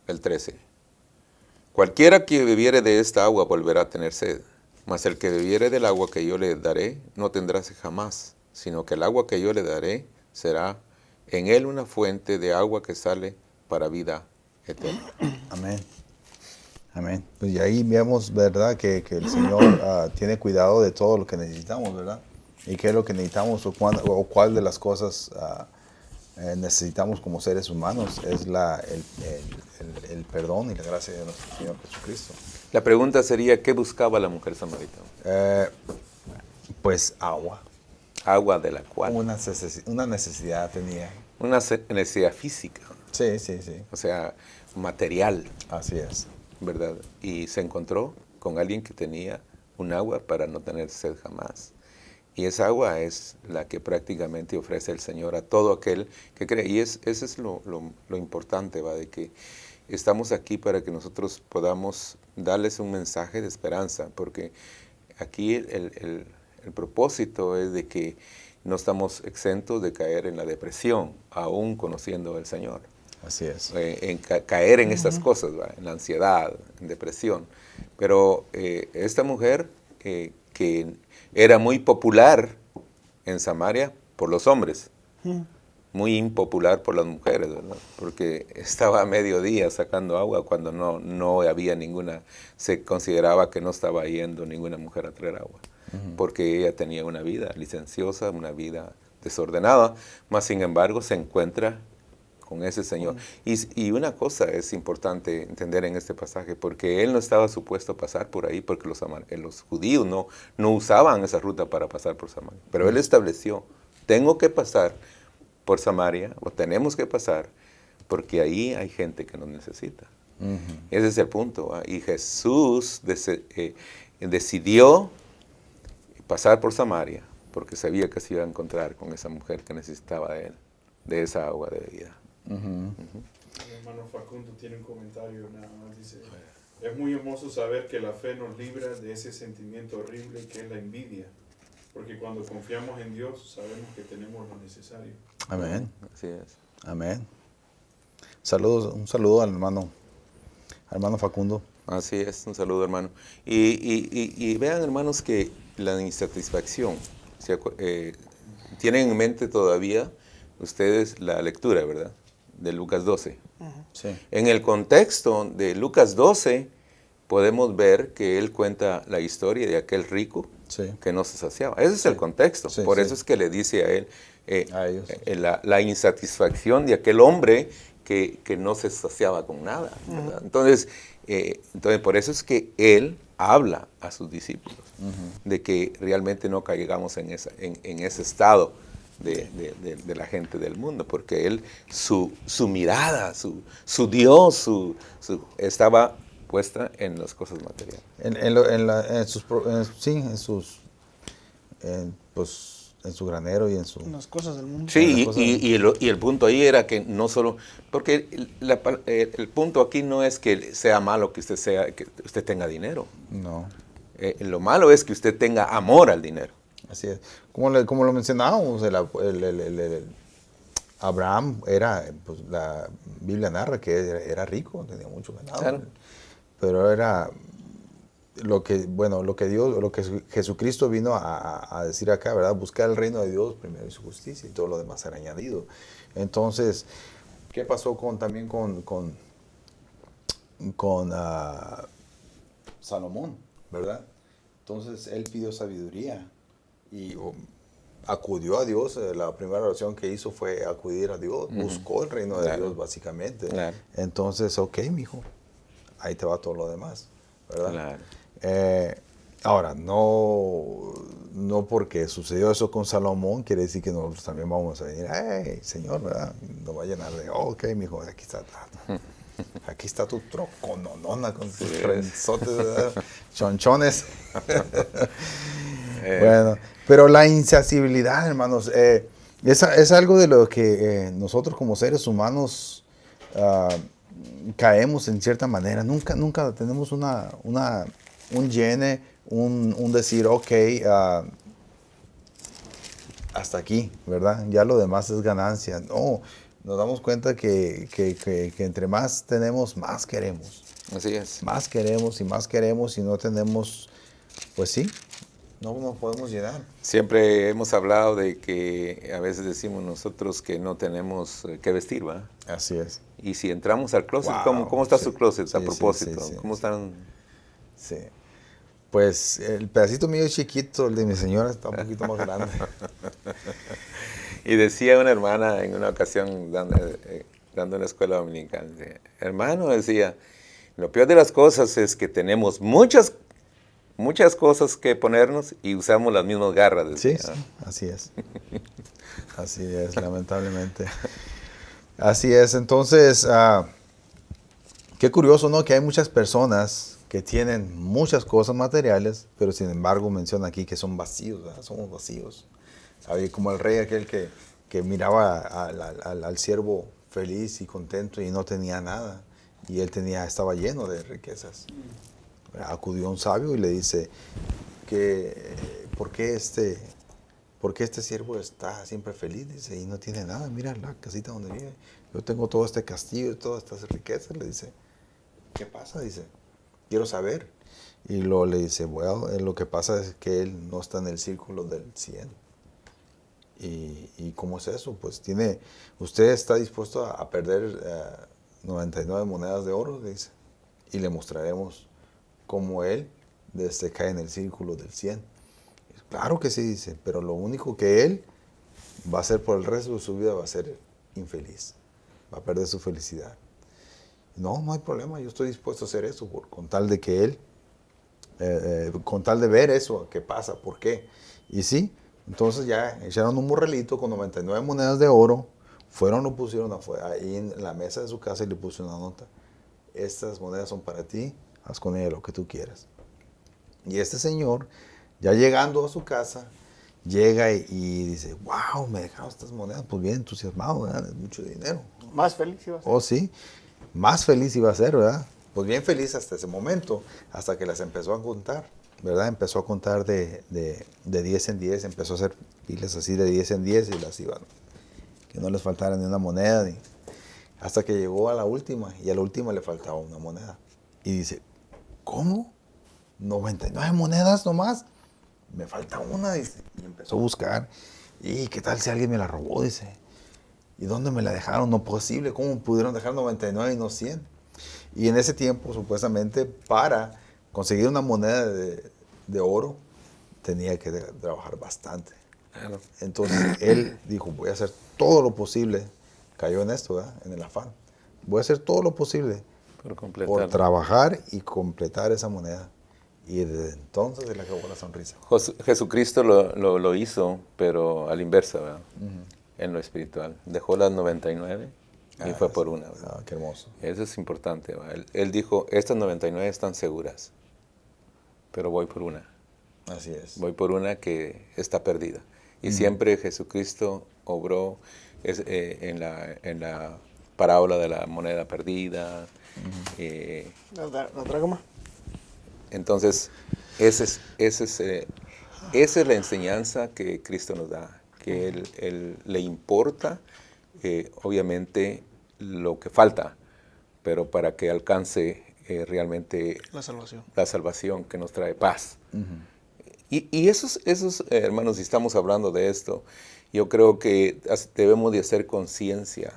el 13, cualquiera que bebiere de esta agua volverá a tener sed, mas el que bebiere del agua que yo le daré no tendrá sed jamás, sino que el agua que yo le daré será en él una fuente de agua que sale para vida eterna. Amén. Amén. Pues y ahí vemos, ¿verdad?, que el Señor tiene cuidado de todo lo que necesitamos, ¿verdad? Y qué es lo que necesitamos o cuál de las cosas necesitamos como seres humanos es el perdón y la gracia de nuestro Señor Jesucristo. La pregunta sería, ¿qué buscaba la mujer samaritana? Pues agua. Agua de la cual. Una necesidad tenía. Una necesidad física, Sí, sí, sí. o sea, material, Así es. ¿verdad? Y se encontró con alguien que tenía un agua para no tener sed jamás. Y esa agua es la que prácticamente ofrece el Señor a todo aquel que cree. Y ese es lo importante, ¿va? De que estamos aquí para que nosotros podamos darles un mensaje de esperanza, porque aquí el propósito es de que no estamos exentos de caer en la depresión, aún conociendo al Señor. Así es. Caer en estas cosas, ¿va? En la ansiedad, en depresión. Pero esta mujer que era muy popular en Samaria por los hombres, muy impopular por las mujeres, ¿verdad? Porque estaba a mediodía sacando agua cuando no había ninguna, se consideraba que no estaba yendo ninguna mujer a traer agua, porque ella tenía una vida licenciosa, una vida desordenada, mas sin embargo se encuentra con ese Señor. Y una cosa es importante entender en este pasaje, porque él no estaba supuesto a pasar por ahí, porque los judíos no usaban esa ruta para pasar por Samaria. Pero él estableció, tengo que pasar por Samaria, o tenemos que pasar, porque ahí hay gente que nos necesita. Ese es el punto, ¿va? Y Jesús decidió pasar por Samaria, porque sabía que se iba a encontrar con esa mujer que necesitaba de él, de esa agua de vida. El hermano Facundo tiene un comentario nada más, dice, es muy hermoso saber que la fe nos libra de ese sentimiento horrible que es la envidia, porque cuando confiamos en Dios sabemos que tenemos lo necesario. Amén. Así es. Amén. Un saludo al hermano Facundo. Así es, un saludo, hermano. Y vean, hermanos, que la insatisfacción, tienen en mente todavía ustedes la lectura, ¿verdad?, de Lucas 12. Sí. En el contexto de Lucas 12, podemos ver que él cuenta la historia de aquel rico Sí. que no se saciaba. Ese es el contexto. Sí, Por sí. eso es que le dice a él A ellos. la insatisfacción de aquel hombre que no se saciaba con nada, ¿verdad? Entonces, por eso es que él habla a sus discípulos de que realmente no caigamos en ese estado de la gente del mundo, porque él, su mirada, su Dios, estaba puesta en las cosas materiales. En su granero y en su... Las cosas del mundo. Sí, Las y el punto ahí era que no solo, porque el punto aquí no es que sea malo que usted tenga dinero. No, Lo malo es que usted tenga amor al dinero. así es. Como lo mencionábamos, Abraham era, pues la Biblia narra que era rico, tenía mucho ganado, Claro. pero era lo que Jesucristo vino a decir acá, ¿verdad? Buscar el reino de Dios primero y su justicia y todo lo demás será añadido. Entonces, ¿qué pasó también con Salomón, ¿verdad? Entonces él pidió sabiduría y acudió a Dios. La primera oración que hizo fue acudir a Dios, buscó el reino de Claro. Dios básicamente. Claro. Entonces, ok, mijo, ahí te va todo lo demás, ¿verdad? Claro. Ahora, no porque sucedió eso con Salomón, quiere decir que nosotros también vamos a venir, hey, Señor, ¿verdad? Nos va a llenar de, ok, mijo, aquí está tu trocononona con tus trenzotes, ¿verdad? Chonchones. Bueno, pero la insaciabilidad, hermanos, es algo de lo que nosotros como seres humanos caemos en cierta manera. Nunca tenemos un llene, un decir, ok, hasta aquí, ¿verdad? Ya lo demás es ganancia. No, nos damos cuenta que entre más tenemos, más queremos. Así es. Más queremos y no tenemos, pues sí, no nos podemos llenar. Siempre hemos hablado de que a veces decimos nosotros que no tenemos que vestir, ¿va? Así es. Y si entramos al closet, Wow, ¿cómo está sí, su closet sí, a sí, propósito? sí, sí, ¿Cómo sí. están? Sí. Pues el pedacito mío es chiquito, el de mi señora está un poquito más grande. Y decía una hermana en una ocasión dando una escuela dominical, hermano, decía, lo peor de las cosas es que tenemos muchas cosas que ponernos y usamos las mismas garras. Sí, Decía. sí, así es. Así es, lamentablemente. Así es, entonces, qué curioso, ¿no? Que hay muchas personas que tienen muchas cosas materiales, pero sin embargo menciona aquí que son vacíos, ¿verdad? Somos vacíos. ¿Sabe? Como el rey aquel que miraba al siervo feliz y contento y no tenía nada, y él estaba lleno de riquezas. Acudió a un sabio y le dice ¿por qué este siervo está siempre feliz? Dice, y no tiene nada, mira la casita donde vive. Yo tengo todo este castillo y todas estas riquezas. Le dice, ¿qué pasa? Dice, quiero saber. Y luego le dice, bueno, lo que pasa es que él no está en el círculo del 100. ¿Y cómo es eso? Pues usted está dispuesto a perder 99 monedas de oro, le dice, y le mostraremos cómo él cae en el círculo del 100. Claro que sí, dice, pero lo único que él va a hacer por el resto de su vida va a ser infeliz, va a perder su felicidad. No hay problema, yo estoy dispuesto a hacer eso con tal de que él, con tal de ver eso, qué pasa, por qué. Y sí, entonces ya echaron un morrelito con 99 monedas de oro, lo pusieron afuera, ahí en la mesa de su casa y le puso una nota. Estas monedas son para ti, haz con ellas lo que tú quieras. Y este señor, ya llegando a su casa, llega y dice, wow, me dejaron estas monedas, pues bien entusiasmado, ¿verdad? Es mucho dinero. Más feliz iba a ser. Oh, sí, más feliz iba a ser, ¿verdad? Pues bien feliz hasta ese momento, hasta que las empezó a contar, ¿verdad? Empezó a contar de 10 en 10, empezó a hacer pilas así de 10 en 10 y las iban, que no les faltara ni una moneda, hasta que llegó a la última, y a la última le faltaba una moneda. Y dice, ¿cómo? 99 monedas nomás, me falta una, dice. Y empezó a buscar, ¿y qué tal si alguien me la robó? Dice, ¿y dónde me la dejaron? No posible, ¿cómo pudieron dejar 99 y no 100? Y en ese tiempo, supuestamente, para conseguir una moneda de oro, tenía que trabajar bastante. Claro. Entonces, él dijo, voy a hacer todo lo posible, cayó en esto, ¿verdad? En el afán. Voy a hacer todo lo posible por trabajar y completar esa moneda. Y desde entonces se le acabó la sonrisa. Jesucristo lo hizo, pero a la inversa, ¿verdad? En lo espiritual. Dejó las 99 y fue por una, ¿verdad? Qué hermoso. Eso es importante, ¿verdad? Él dijo, estas 99 están seguras, pero voy por una. Así es. Voy por una que está perdida. Y siempre Jesucristo obró en la parábola de la moneda perdida. ¿La traigo más? Entonces, esa es la enseñanza que Cristo nos da, que Él le importa obviamente lo que falta, pero para que alcance realmente La salvación. la salvación que nos trae paz. Y esos hermanos, si estamos hablando de esto, yo creo que debemos de hacer conciencia.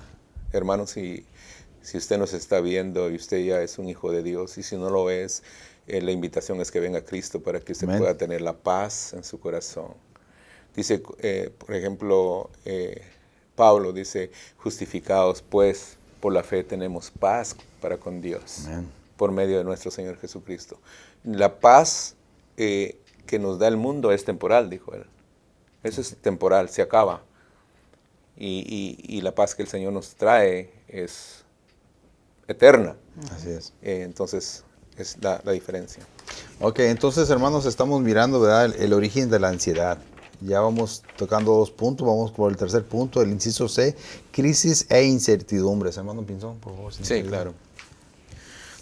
Hermanos, si usted nos está viendo y usted ya es un hijo de Dios, y si no lo es, la invitación es que venga a Cristo para que usted Amén. pueda tener la paz en su corazón. Dice, por ejemplo, Pablo dice, justificados pues por la fe tenemos paz para con Dios, Amén. por medio de nuestro Señor Jesucristo. La paz que nos da el mundo es temporal, dijo él. Eso es temporal, se acaba. Y la paz que el Señor nos trae es eterna. Así es. Entonces, es la diferencia. Ok, entonces hermanos, estamos mirando, ¿verdad? El origen de la ansiedad. Ya vamos tocando 2 puntos, vamos por el tercer punto, el inciso C, crisis e incertidumbres. Hermano Pinzón, por favor. Sí, claro.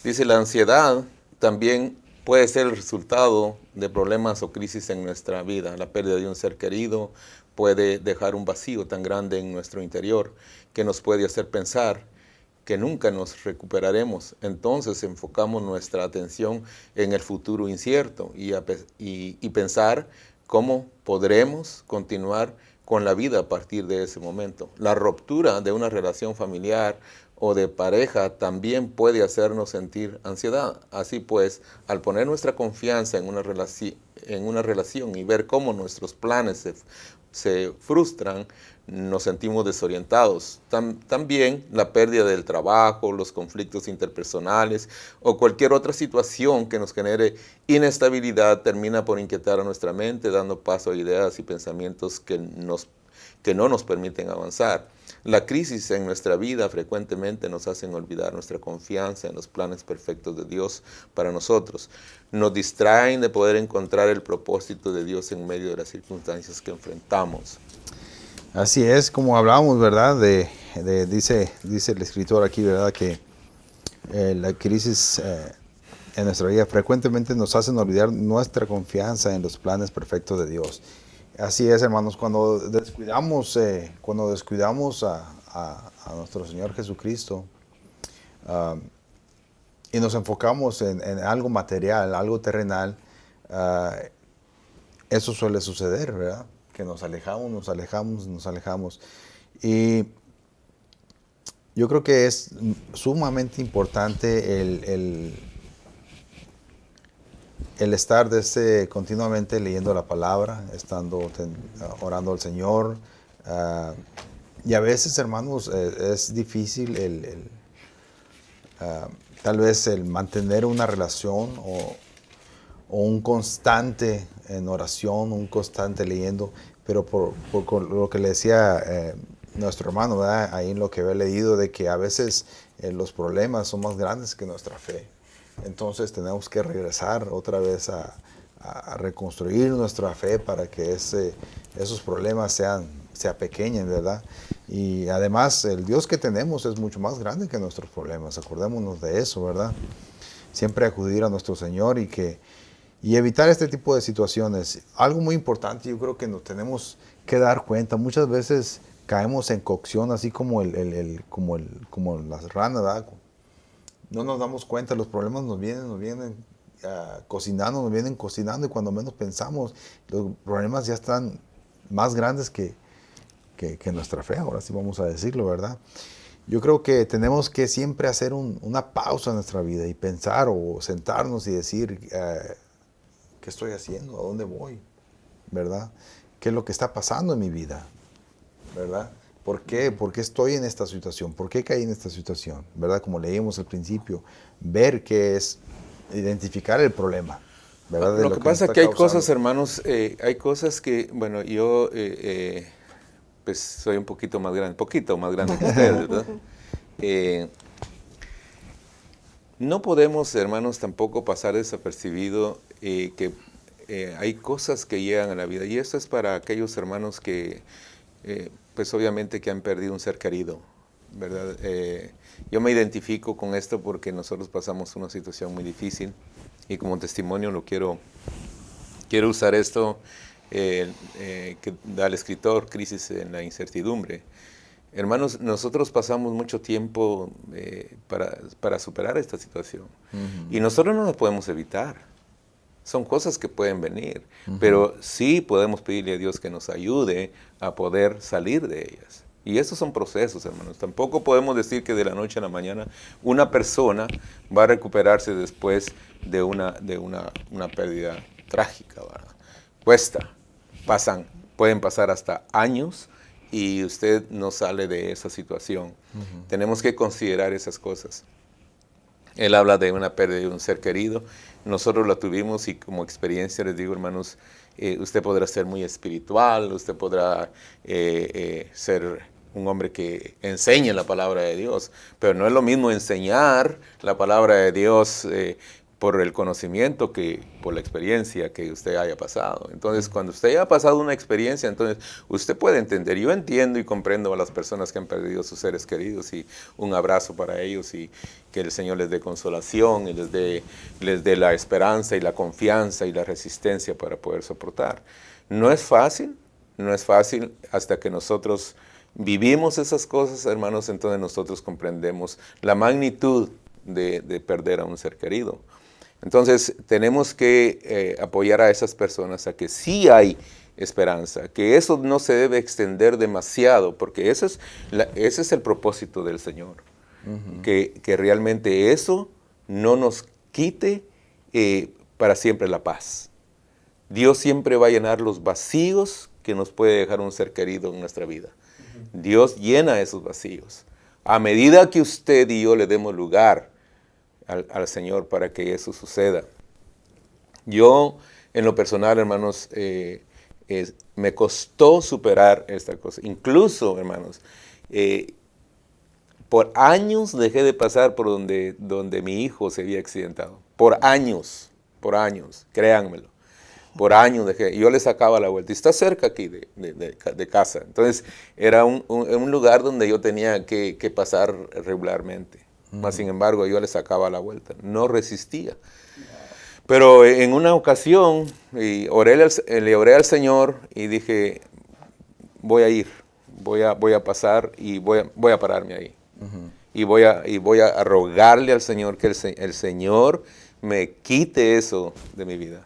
Dice, la ansiedad también puede ser el resultado de problemas o crisis en nuestra vida. La pérdida de un ser querido puede dejar un vacío tan grande en nuestro interior que nos puede hacer pensar que nunca nos recuperaremos. Entonces enfocamos nuestra atención en el futuro incierto y pensar cómo podremos continuar con la vida a partir de ese momento. La ruptura de una relación familiar o de pareja también puede hacernos sentir ansiedad. Así pues, al poner nuestra confianza en una relación y ver cómo nuestros planes se frustran, nos sentimos desorientados. También la pérdida del trabajo, los conflictos interpersonales o cualquier otra situación que nos genere inestabilidad termina por inquietar a nuestra mente, dando paso a ideas y pensamientos que no nos permiten avanzar. La crisis en nuestra vida frecuentemente nos hacen olvidar nuestra confianza en los planes perfectos de Dios para nosotros. Nos distraen de poder encontrar el propósito de Dios en medio de las circunstancias que enfrentamos. Así es, como hablábamos, ¿verdad? Dice el escritor aquí, ¿verdad? Que la crisis en nuestra vida frecuentemente nos hacen olvidar nuestra confianza en los planes perfectos de Dios. Así es, hermanos, cuando descuidamos a nuestro Señor Jesucristo y nos enfocamos en algo material, algo terrenal, eso suele suceder, ¿verdad? Que nos alejamos. Y yo creo que es sumamente importante el estar continuamente leyendo la palabra, orando al Señor. Y a veces, hermanos, es difícil tal vez el mantener una relación o un constante en oración, un constante leyendo, pero por lo que le decía nuestro hermano, ¿verdad? Ahí en lo que había leído, de que a veces los problemas son más grandes que nuestra fe. Entonces tenemos que regresar otra vez a reconstruir nuestra fe para que esos problemas se apequeñen, ¿verdad? Y además el Dios que tenemos es mucho más grande que nuestros problemas, acordémonos de eso, ¿verdad? Siempre acudir a nuestro Señor y evitar este tipo de situaciones. Algo muy importante, yo creo que nos tenemos que dar cuenta. Muchas veces caemos en cocción, así como las ranas, ¿verdad? No nos damos cuenta, los problemas nos vienen cocinando, y cuando menos pensamos, los problemas ya están más grandes que nuestra fe, ahora sí vamos a decirlo, ¿verdad? Yo creo que tenemos que siempre hacer una pausa en nuestra vida y pensar o sentarnos y decir, ¿qué estoy haciendo? ¿A dónde voy? ¿Verdad? ¿Qué es lo que está pasando en mi vida? ¿Verdad? ¿Por qué? ¿Por qué estoy en esta situación? ¿Por qué caí en esta situación? ¿Verdad? Como leímos al principio, ver qué es, identificar el problema. ¿Verdad? Lo que pasa es que hay cosas, hermanos, hay cosas que, bueno, yo pues soy un poquito más grande que ustedes, ¿verdad? No podemos, hermanos, tampoco pasar desapercibido que hay cosas que llegan a la vida. Y esto es para aquellos hermanos que, pues obviamente que han perdido un ser querido, ¿verdad? Yo me identifico con esto porque nosotros pasamos una situación muy difícil y como testimonio quiero usar esto que da el escritor, Crisis en la incertidumbre. Hermanos, nosotros pasamos mucho tiempo para superar esta situación. Y nosotros no lo podemos evitar. Son cosas que pueden venir. Pero sí podemos pedirle a Dios que nos ayude a poder salir de ellas. Y esos son procesos, hermanos. Tampoco podemos decir que de la noche a la mañana una persona va a recuperarse después de una pérdida trágica, ¿verdad? Pueden pasar hasta años y usted no sale de esa situación. Tenemos que considerar esas cosas. Él habla de una pérdida de un ser querido. Nosotros la tuvimos y como experiencia les digo, hermanos, usted podrá ser muy espiritual, usted podrá ser un hombre que enseñe la palabra de Dios, pero no es lo mismo enseñar la palabra de Dios por el conocimiento que por la experiencia que usted haya pasado. Entonces, cuando usted haya pasado una experiencia, entonces usted puede entender. Yo entiendo y comprendo a las personas que han perdido sus seres queridos y un abrazo para ellos y que el Señor les dé consolación y les dé la esperanza y la confianza y la resistencia para poder soportar. No es fácil hasta que nosotros vivimos esas cosas, hermanos, entonces nosotros comprendemos la magnitud de perder a un ser querido. Entonces tenemos que apoyar a esas personas a que sí hay esperanza, que eso no se debe extender demasiado, porque ese es el propósito del Señor, que realmente eso no nos quite para siempre la paz. Dios siempre va a llenar los vacíos que nos puede dejar un ser querido en nuestra vida. Dios llena esos vacíos. A medida que usted y yo le demos lugar al Señor para que eso suceda. Yo, en lo personal, hermanos, me costó superar esta cosa. Incluso, hermanos, por años dejé de pasar por donde mi hijo se había accidentado. Por años, créanmelo. Por años dejé. Yo le sacaba la vuelta. Y está cerca aquí de casa. Entonces, era un lugar donde yo tenía que pasar regularmente. Mas, sin embargo, yo le sacaba la vuelta. No resistía. Pero en una ocasión, le oré al Señor y dije, voy a ir, voy a pasar y voy a pararme ahí. Y voy a rogarle al Señor que el Señor me quite eso de mi vida.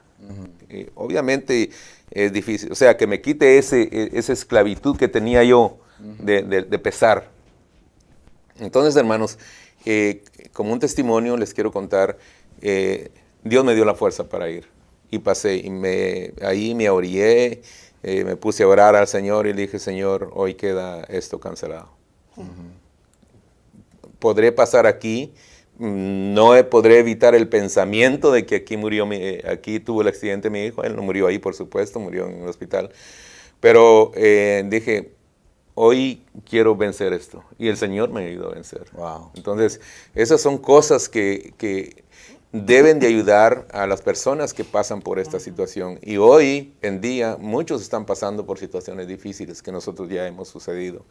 Obviamente es difícil, o sea, que me quite esa esclavitud que tenía yo de pesar. Entonces, hermanos, como un testimonio les quiero contar, Dios me dio la fuerza para ir y pasé, ahí me orillé, me puse a orar al Señor y le dije, Señor, hoy queda esto cancelado. Podré pasar aquí, no podré evitar el pensamiento de que aquí tuvo el accidente mi hijo. Él no murió ahí, por supuesto, murió en el hospital. Pero dije, hoy quiero vencer esto. Y el Señor me ayudó a vencer. Wow. Entonces, esas son cosas que deben de ayudar a las personas que pasan por esta situación. Y hoy en día, muchos están pasando por situaciones difíciles que nosotros ya hemos sucedido.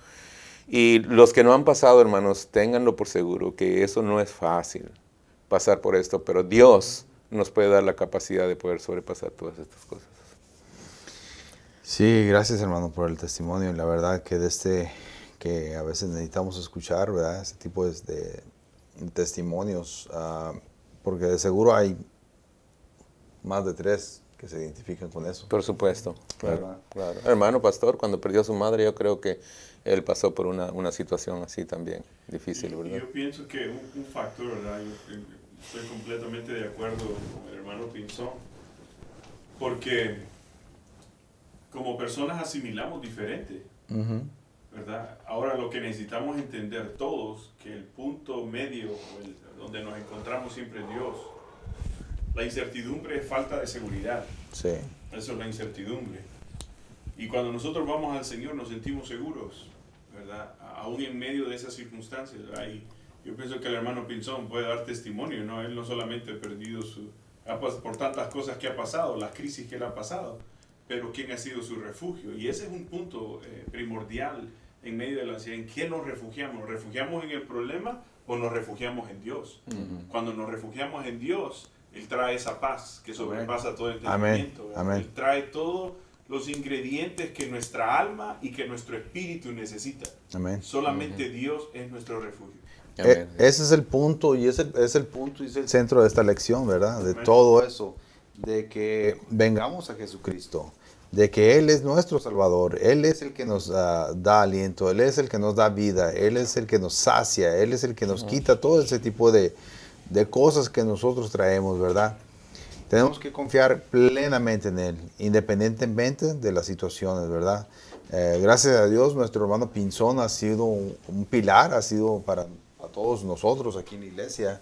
Y los que no han pasado, hermanos, ténganlo por seguro que eso no es fácil, pasar por esto, pero Dios nos puede dar la capacidad de poder sobrepasar todas estas cosas. Sí, gracias, hermano, por el testimonio. La verdad que a veces necesitamos escuchar, ¿verdad? Este tipo de testimonios, porque de seguro hay más de 3 que se identifican con eso. Por supuesto, ¿Verdad? claro. Hermano pastor, cuando perdió a su madre, yo creo que él pasó por una situación así también, difícil, ¿verdad? Yo pienso que un factor, ¿verdad? Yo estoy completamente de acuerdo con el hermano Pinzón, porque como personas asimilamos diferente, ¿verdad? Ahora lo que necesitamos entender todos, que el punto medio, donde nos encontramos siempre es Dios. La incertidumbre es falta de seguridad. Sí. Eso es la incertidumbre. Y cuando nosotros vamos al Señor nos sentimos seguros, ¿verdad? Aún en medio de esas circunstancias. Yo pienso que el hermano Pinzón puede dar testimonio, ¿no? Él no solamente ha perdido por tantas cosas que ha pasado, las crisis que él ha pasado, pero ¿quién ha sido su refugio? Y ese es un punto primordial en medio de la ansiedad. ¿En qué nos refugiamos? ¿Nos refugiamos en el problema o nos refugiamos en Dios? Cuando nos refugiamos en Dios, Él trae esa paz que sobrepasa todo entendimiento. Amén. Él trae todo los ingredientes que nuestra alma y que nuestro espíritu necesita. Amén. Solamente Dios es nuestro refugio. Amén. Ese es el punto y es el punto y es el centro de esta lección, ¿verdad? De todo eso, de que vengamos a Jesucristo, de que Él es nuestro Salvador, Él es el que nos da aliento, Él es el que nos da vida, Él es el que nos sacia, Él es el que nos quita todo ese tipo de cosas que nosotros traemos, ¿verdad? Tenemos que confiar plenamente en Él, independientemente de las situaciones, ¿verdad? Gracias a Dios, nuestro hermano Pinzón ha sido un pilar, ha sido para todos nosotros aquí en la iglesia,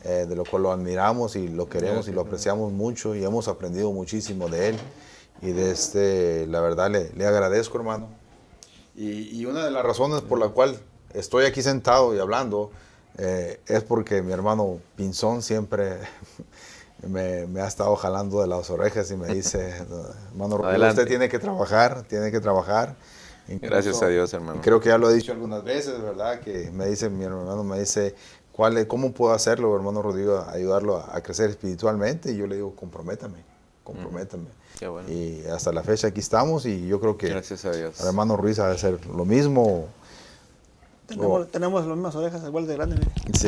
de lo cual lo admiramos y lo queremos y lo apreciamos mucho y hemos aprendido muchísimo de Él. Y la verdad le agradezco, hermano. Y una de las razones por la cual estoy aquí sentado y hablando es porque mi hermano Pinzón siempre me ha estado jalando de las orejas y me dice, hermano Rodrigo, usted tiene que trabajar. Incluso, Gracias a Dios, hermano. Creo que ya lo he dicho algunas veces, ¿verdad? Que mi hermano me dice, ¿cómo puedo hacerlo, hermano Rodrigo, ayudarlo a crecer espiritualmente? Y yo le digo, comprométame. Qué bueno. Y hasta la fecha aquí estamos y yo creo que Gracias a Dios. el hermano Ruiz ha de hacer lo mismo. Tenemos las mismas orejas igual de grandes. Sí.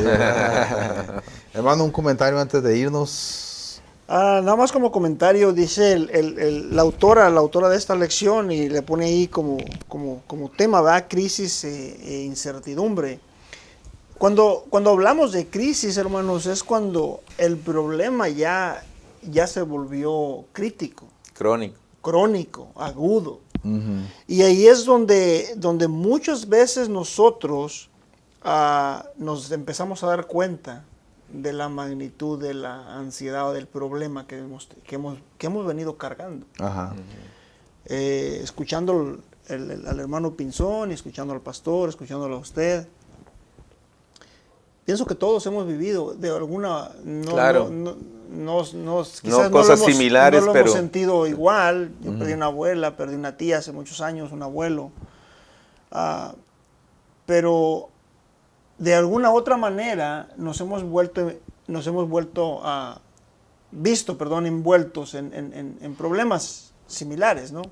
Hermano, un comentario antes de irnos. Nada más como comentario, dice la autora de esta lección y le pone ahí como tema, ¿verdad? Crisis e incertidumbre. Cuando hablamos de crisis, hermanos, es cuando el problema ya se volvió crítico, crónico, agudo. Uh-huh. Y ahí es donde muchas veces nosotros nos empezamos a dar cuenta de la magnitud de la ansiedad o del problema que hemos venido cargando. Ajá. Escuchando al hermano Pinzón, y escuchando al pastor, escuchándolo a usted. Pienso que todos hemos vivido de alguna... Claro. Quizás cosas similares, no lo pero... hemos sentido igual. Yo perdí una abuela, perdí una tía hace muchos años, un abuelo. Pero de alguna otra manera nos hemos visto envueltos en problemas similares, ¿no?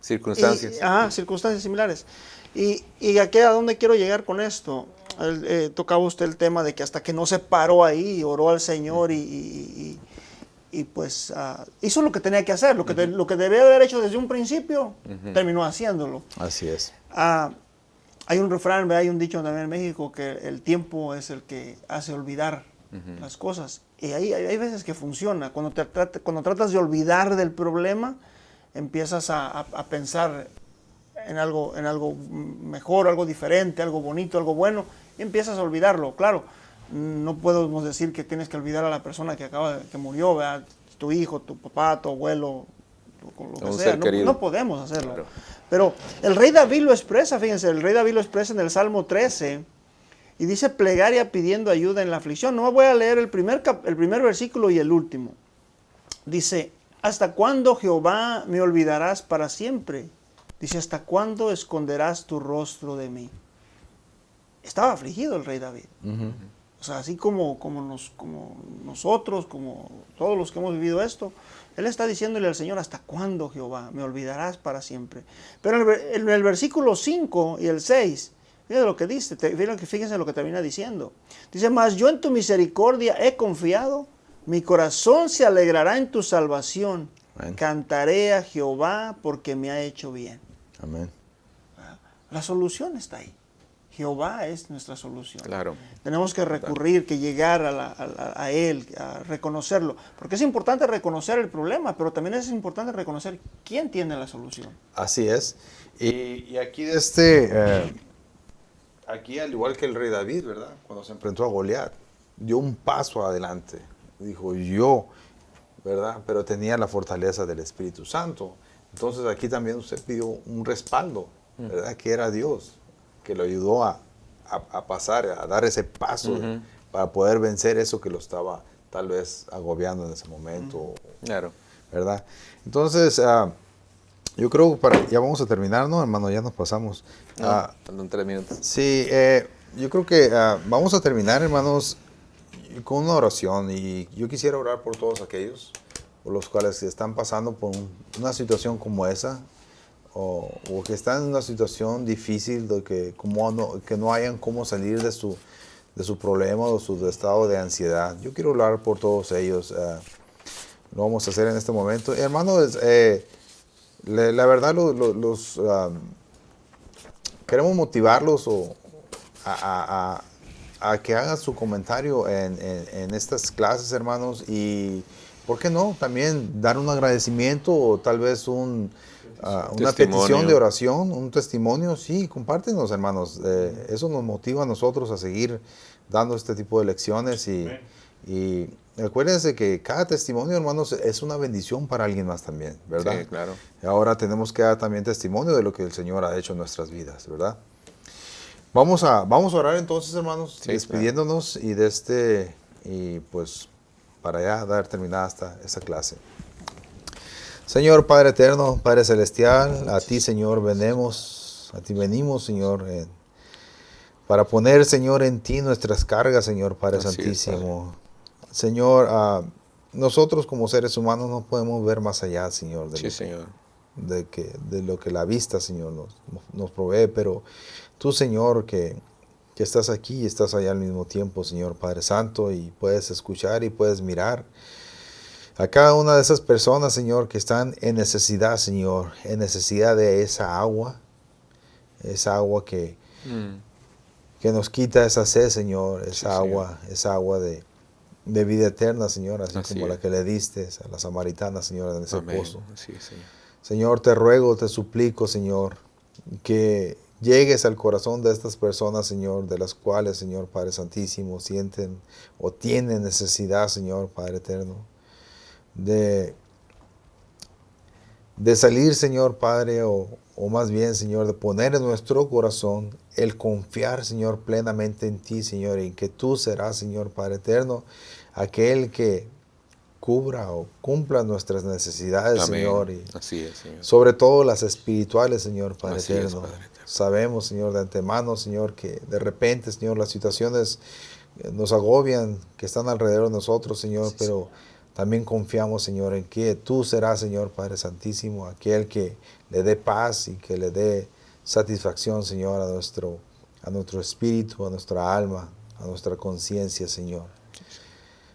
Circunstancias. Circunstancias similares. ¿Y aquí a dónde quiero llegar con esto? Tocaba usted el tema de que hasta que no se paró ahí, oró al Señor y pues hizo lo que tenía que hacer, lo que debía haber hecho desde un principio, terminó haciéndolo. Así es. Hay un refrán, hay un dicho también en México que el tiempo es el que hace olvidar las cosas. Y hay veces que funciona. Cuando tratas de olvidar del problema, empiezas a pensar en algo mejor, algo diferente, algo bonito, algo bueno, y empiezas a olvidarlo. Claro, no podemos decir que tienes que olvidar a la persona que murió, ¿verdad? Tu hijo, tu papá, tu abuelo, lo que sea. No podemos hacerlo. Claro. Pero el rey David lo expresa, fíjense, el rey David lo expresa en el Salmo 13 y dice plegaria pidiendo ayuda en la aflicción. No voy a leer el primer versículo y el último. Dice, ¿hasta cuándo, Jehová, me olvidarás para siempre? Dice, ¿hasta cuándo esconderás tu rostro de mí? Estaba afligido el rey David. Uh-huh. O sea, así como nosotros, como todos los que hemos vivido esto, él está diciéndole al Señor, ¿hasta cuándo, Jehová? Me olvidarás para siempre. Pero en el versículo 5 y el 6, fíjense lo que dice, fíjense lo que termina diciendo. Dice, mas yo en tu misericordia he confiado, mi corazón se alegrará en tu salvación. Amén. Cantaré a Jehová porque me ha hecho bien. Amén. La solución está ahí. Jehová es nuestra solución. Claro. Tenemos que recurrir, que llegar a Él, a reconocerlo. Porque es importante reconocer el problema, pero también es importante reconocer quién tiene la solución. Así es. Y aquí aquí al igual que el rey David, ¿verdad? Cuando se enfrentó a Goliat, dio un paso adelante. Dijo, yo, ¿verdad? Pero tenía la fortaleza del Espíritu Santo. Entonces aquí también usted pidió un respaldo, ¿verdad? Que era Dios, que lo ayudó a pasar, a dar ese paso para poder vencer eso que lo estaba tal vez agobiando en ese momento. Claro. ¿Verdad? Entonces, yo creo ya vamos a terminar, ¿no, hermano? Ya nos pasamos. Faltan 3 minutos. Sí, yo creo que vamos a terminar, hermanos, con una oración. Y yo quisiera orar por todos aquellos, o los cuales están pasando por una situación como esa, o que están en una situación difícil, de que no hayan cómo salir de su problema o su estado de ansiedad. Yo quiero hablar por todos ellos. Lo vamos a hacer en este momento. Hermanos, la verdad queremos motivarlos a que hagan su comentario en estas clases, hermanos, y ¿por qué no? También dar un agradecimiento o tal vez una petición de oración, un testimonio. Sí, compártenos, hermanos. Eso nos motiva a nosotros a seguir dando este tipo de lecciones y acuérdense que cada testimonio, hermanos, es una bendición para alguien más también, ¿verdad? Sí, claro. Ahora tenemos que dar también testimonio de lo que el Señor ha hecho en nuestras vidas, ¿verdad? Vamos a orar entonces, hermanos, Sí, despidiéndonos y pues para ya dar terminada esta clase. Señor Padre eterno, Padre celestial, a ti, Señor, a ti venimos, Señor, para poner, Señor, en ti nuestras cargas, Señor Padre Así es, Santísimo. Señor, nosotros como seres humanos no podemos ver más allá, Señor, Señor. de lo que la vista, Señor, nos provee, pero tú, Señor, que estás aquí y estás allá al mismo tiempo, Señor Padre Santo, y puedes escuchar y puedes mirar a cada una de esas personas, Señor, que están en necesidad, Señor, en necesidad de esa agua que nos quita esa sed, Señor, esa agua de vida eterna, Señor, así como la que le diste a la samaritana, Señor, en ese pozo. Así es, Señor. Señor, te ruego, te suplico, Señor, que llegues al corazón de estas personas, Señor, de las cuales, Señor Padre Santísimo, sienten o tienen necesidad, Señor Padre Eterno, de salir, Señor Padre, o más bien, Señor, de poner en nuestro corazón el confiar, Señor, plenamente en ti, Señor, y en que tú serás, Señor Padre Eterno, aquel que cubra o cumpla nuestras necesidades, Amén. Señor, y Así es, Señor. sobre todo las espirituales, Señor Padre Así es, Eterno. Padre Eterno. Sabemos, Señor, de antemano, Señor, que de repente, Señor, las situaciones nos agobian, que están alrededor de nosotros, Señor, pero también confiamos, Señor, en que tú serás, Señor Padre Santísimo, aquel que le dé paz y que le dé satisfacción, Señor, a nuestro espíritu, a nuestra alma, a nuestra conciencia, Señor.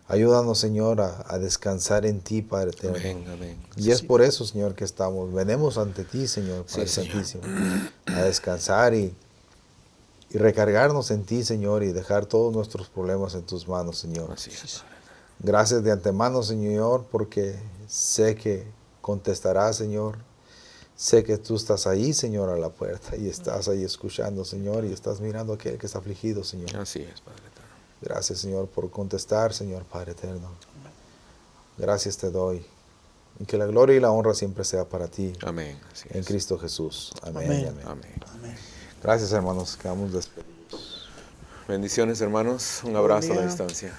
Ayúdanos, Señor, a descansar en ti, Padre Eterno. Amén, amén. Y es por eso, Señor, que venemos ante ti, Señor, Padre Santísimo, a descansar y recargarnos en ti, Señor, y dejar todos nuestros problemas en tus manos, Señor. Así es, Padre. Gracias de antemano, Señor, porque sé que contestarás, Señor. Sé que tú estás ahí, Señor, a la puerta, y estás ahí escuchando, Señor, y estás mirando a aquel que está afligido, Señor. Así es, Padre Eterno. Gracias, Señor, por contestar, Señor Padre Eterno. Gracias te doy. Y que la gloria y la honra siempre sea para ti. Amén. Así En es. Cristo Jesús. Amén. Amén. Y amén. Amén. Gracias, hermanos. Quedamos despedidos. Bendiciones, hermanos. Un abrazo a la distancia.